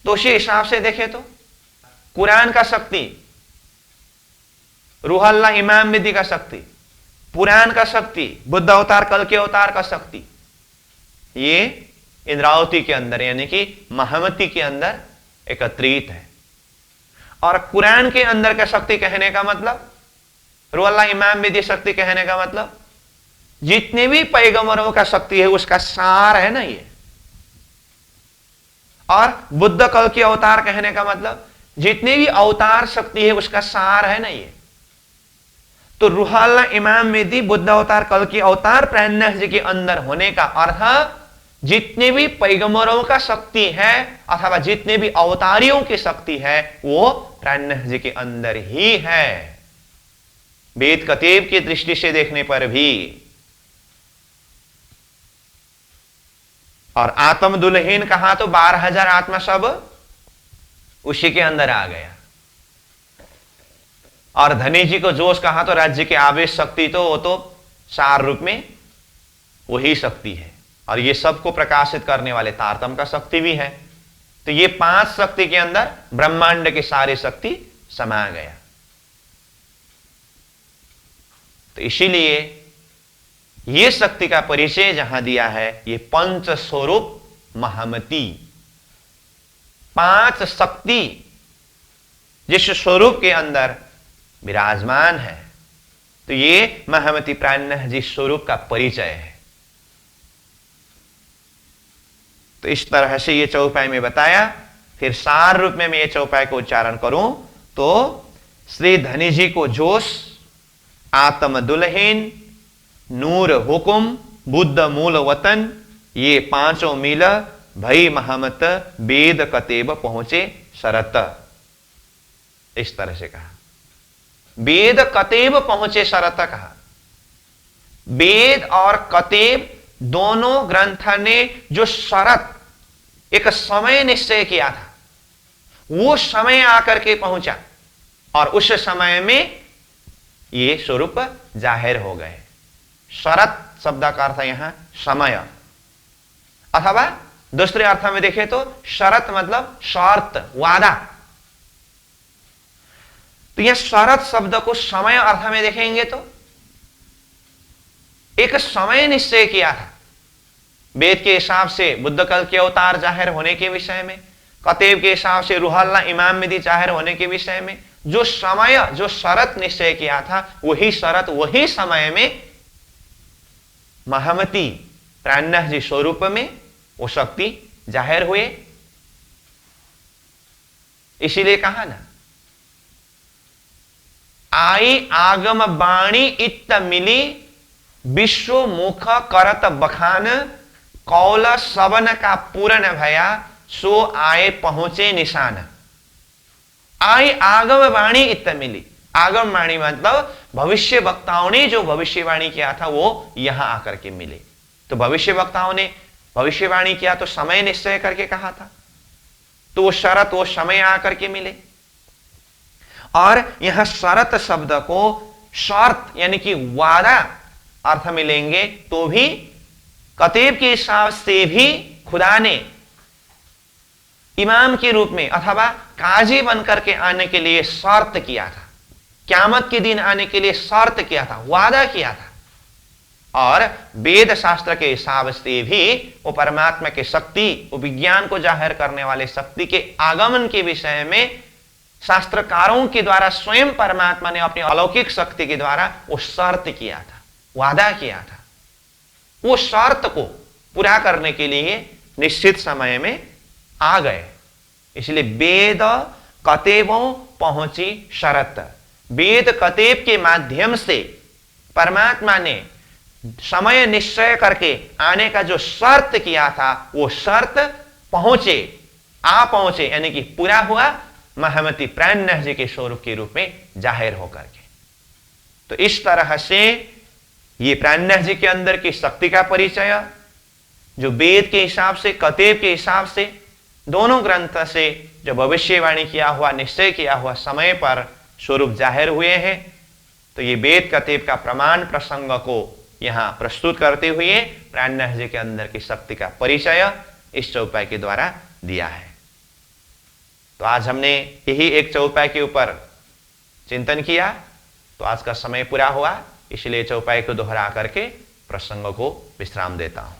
[SPEAKER 1] तो उसी हिसाब से देखे तो कुरान का शक्ति रूहल्ला इमाम मेहदी का शक्ति, पुराण का शक्ति बुद्ध अवतार कल के अवतार का शक्ति, ये इंद्रावती के अंदर यानी कि महामती के अंदर एकत्रित है। और कुरान के अंदर का शक्ति कहने का मतलब, रूहल्ला इमाम मेहदी शक्ति कहने का मतलब, जितने भी पैगंबरों का शक्ति है उसका सार है ना ये। और बुद्ध कल के अवतार कहने का मतलब जितने भी अवतार शक्ति है उसका सार है ना ये। तो रूहल्ला इमाम मेहदी बुद्ध अवतार कल के अवतार प्राणनाथ जी के अंदर होने का अर्थ जितने भी पैगंबरों का शक्ति है अथवा जितने भी अवतारियों की शक्ति है वो प्राणनाथ जी के अंदर ही है। वेद कतेब की दृष्टि से देखने पर भी। और आत्म दुल्हीन कहा तो 12,000 आत्मा सब उसी के अंदर आ गया। और धनी जी को जोश कहा तो राज्य के आवेश शक्ति तो वो तो सार रूप में वही शक्ति है। और ये सबको प्रकाशित करने वाले तारतम का शक्ति भी है। तो ये 5 शक्ति के अंदर ब्रह्मांड की सारी शक्ति समा गया। तो इसीलिए ये शक्ति का परिचय जहां दिया है ये पंच स्वरूप महामती, 5 शक्ति जिस स्वरूप के अंदर विराजमान है। तो ये महामती प्राणनाथ जी स्वरूप का परिचय है। तो इस तरह से ये चौपाई में बताया। फिर सार रूप में मैं ये चौपाई को उच्चारण करूं तो श्री धनी जी को जोश, आत्म दुल्हीन, नूर हुकुम, बुद्ध मूल वतन, ये 5 मील भई महामत, वेद कतेब पहुंचे शरत। इस तरह से कहा, वेद कतेब पहुंचे शरत कहा। वेद और कतेब दोनों ग्रंथ ने जो शरत एक समय निश्चय किया था वो समय आकर के पहुंचा और उस समय में ये स्वरूप जाहिर हो गए। शरत शब्द का अर्थ यहां समय, अथवा दूसरे अर्थ में देखें तो शरत मतलब शर्त, वादा। तो यह शरत शब्द को समय अर्थ में देखेंगे तो एक समय निश्चय किया था वेद के हिसाब से बुद्ध कल के अवतार जाहिर होने के विषय में, कतेब के हिसाब से रूहल्ला इमाम मेहदी जाहिर होने के विषय में। जो समय, जो शरत निश्चय किया था वही शरत वही समय में महामती प्राणनाथ जी स्वरूप में वो शक्ति जाहिर हुए। इसीलिए कहा ना, आई आगम बाणी इत मिली, विश्व मुख करत बखान, कौल सबन का पूर्ण भया, सो आए पहुंचे निशान। आई आगम वाणी इत मिली, आगम वाणी मतलब भविष्य वक्ताओं ने जो भविष्यवाणी किया था वो यहां आकर के मिले। तो भविष्य वक्ताओं ने भविष्यवाणी किया तो समय निश्चय करके कहा था, तो वो शरत, वो समय आकर के मिले। और यहां शरत शब्द को शर्त यानी कि वादा अर्थ मिलेंगे तो भी कतीब के हिसाब से भी खुदा ने इमाम के रूप में अथवा काजी बनकर के आने के लिए शर्त किया था, क़यामत के दिन आने के लिए शर्त किया था, वादा किया था। और वेद शास्त्र के हिसाब से भी वो परमात्मा की शक्ति, वो विज्ञान को जाहिर करने वाले शक्ति के आगमन के विषय में शास्त्रकारों के द्वारा स्वयं परमात्मा ने अपनी अलौकिक शक्ति के द्वारा वो शर्त किया था, वादा किया था। वो शर्त को पूरा करने के लिए निश्चित समय में आ गए। इसलिए वेद कतेबों पहुंची शरत। वेद कतेब के माध्यम से परमात्मा ने समय निश्चय करके आने का जो शर्त किया था वो शर्त पहुंचे यानी कि पूरा हुआ महामती प्राणनाथ जी के स्वरूप के रूप में जाहिर होकर के। तो इस तरह से ये प्राणनाथ जी के अंदर की शक्ति का परिचय जो वेद के हिसाब से, कतेब के हिसाब से, दोनों ग्रंथ से जो भविष्यवाणी किया हुआ, निश्चय किया हुआ समय पर स्वरूप जाहिर हुए हैं। तो ये वेद कतेब का प्रमाण प्रसंग को यहां प्रस्तुत करते हुए प्राणनाथ जी के अंदर की शक्ति का परिचय इस चौपाई के द्वारा दिया है। तो आज हमने यही एक चौपाई के ऊपर चिंतन किया। तो आज का समय पूरा हुआ, इसलिए चौपाई को दोहरा करके प्रसंग को विश्राम देता हूं।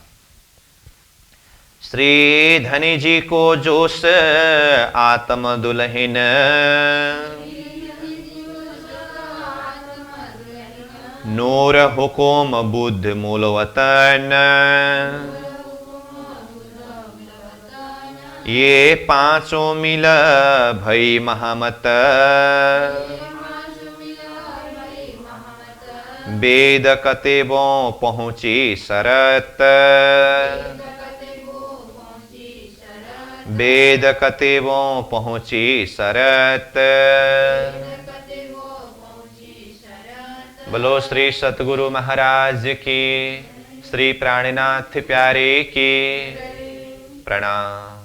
[SPEAKER 1] श्री धनी जी को जोश आत्म दुल्हन, नूर हुकुम बुद्ध मूल वतन, ये पांचों मिल भई महामत, वेद कतेबों पहुंची शरत, वेद कतेबों पहुंची शरत। बोलो श्री सतगुरु महाराज की, श्री प्राणनाथ प्यारे की प्रणाम।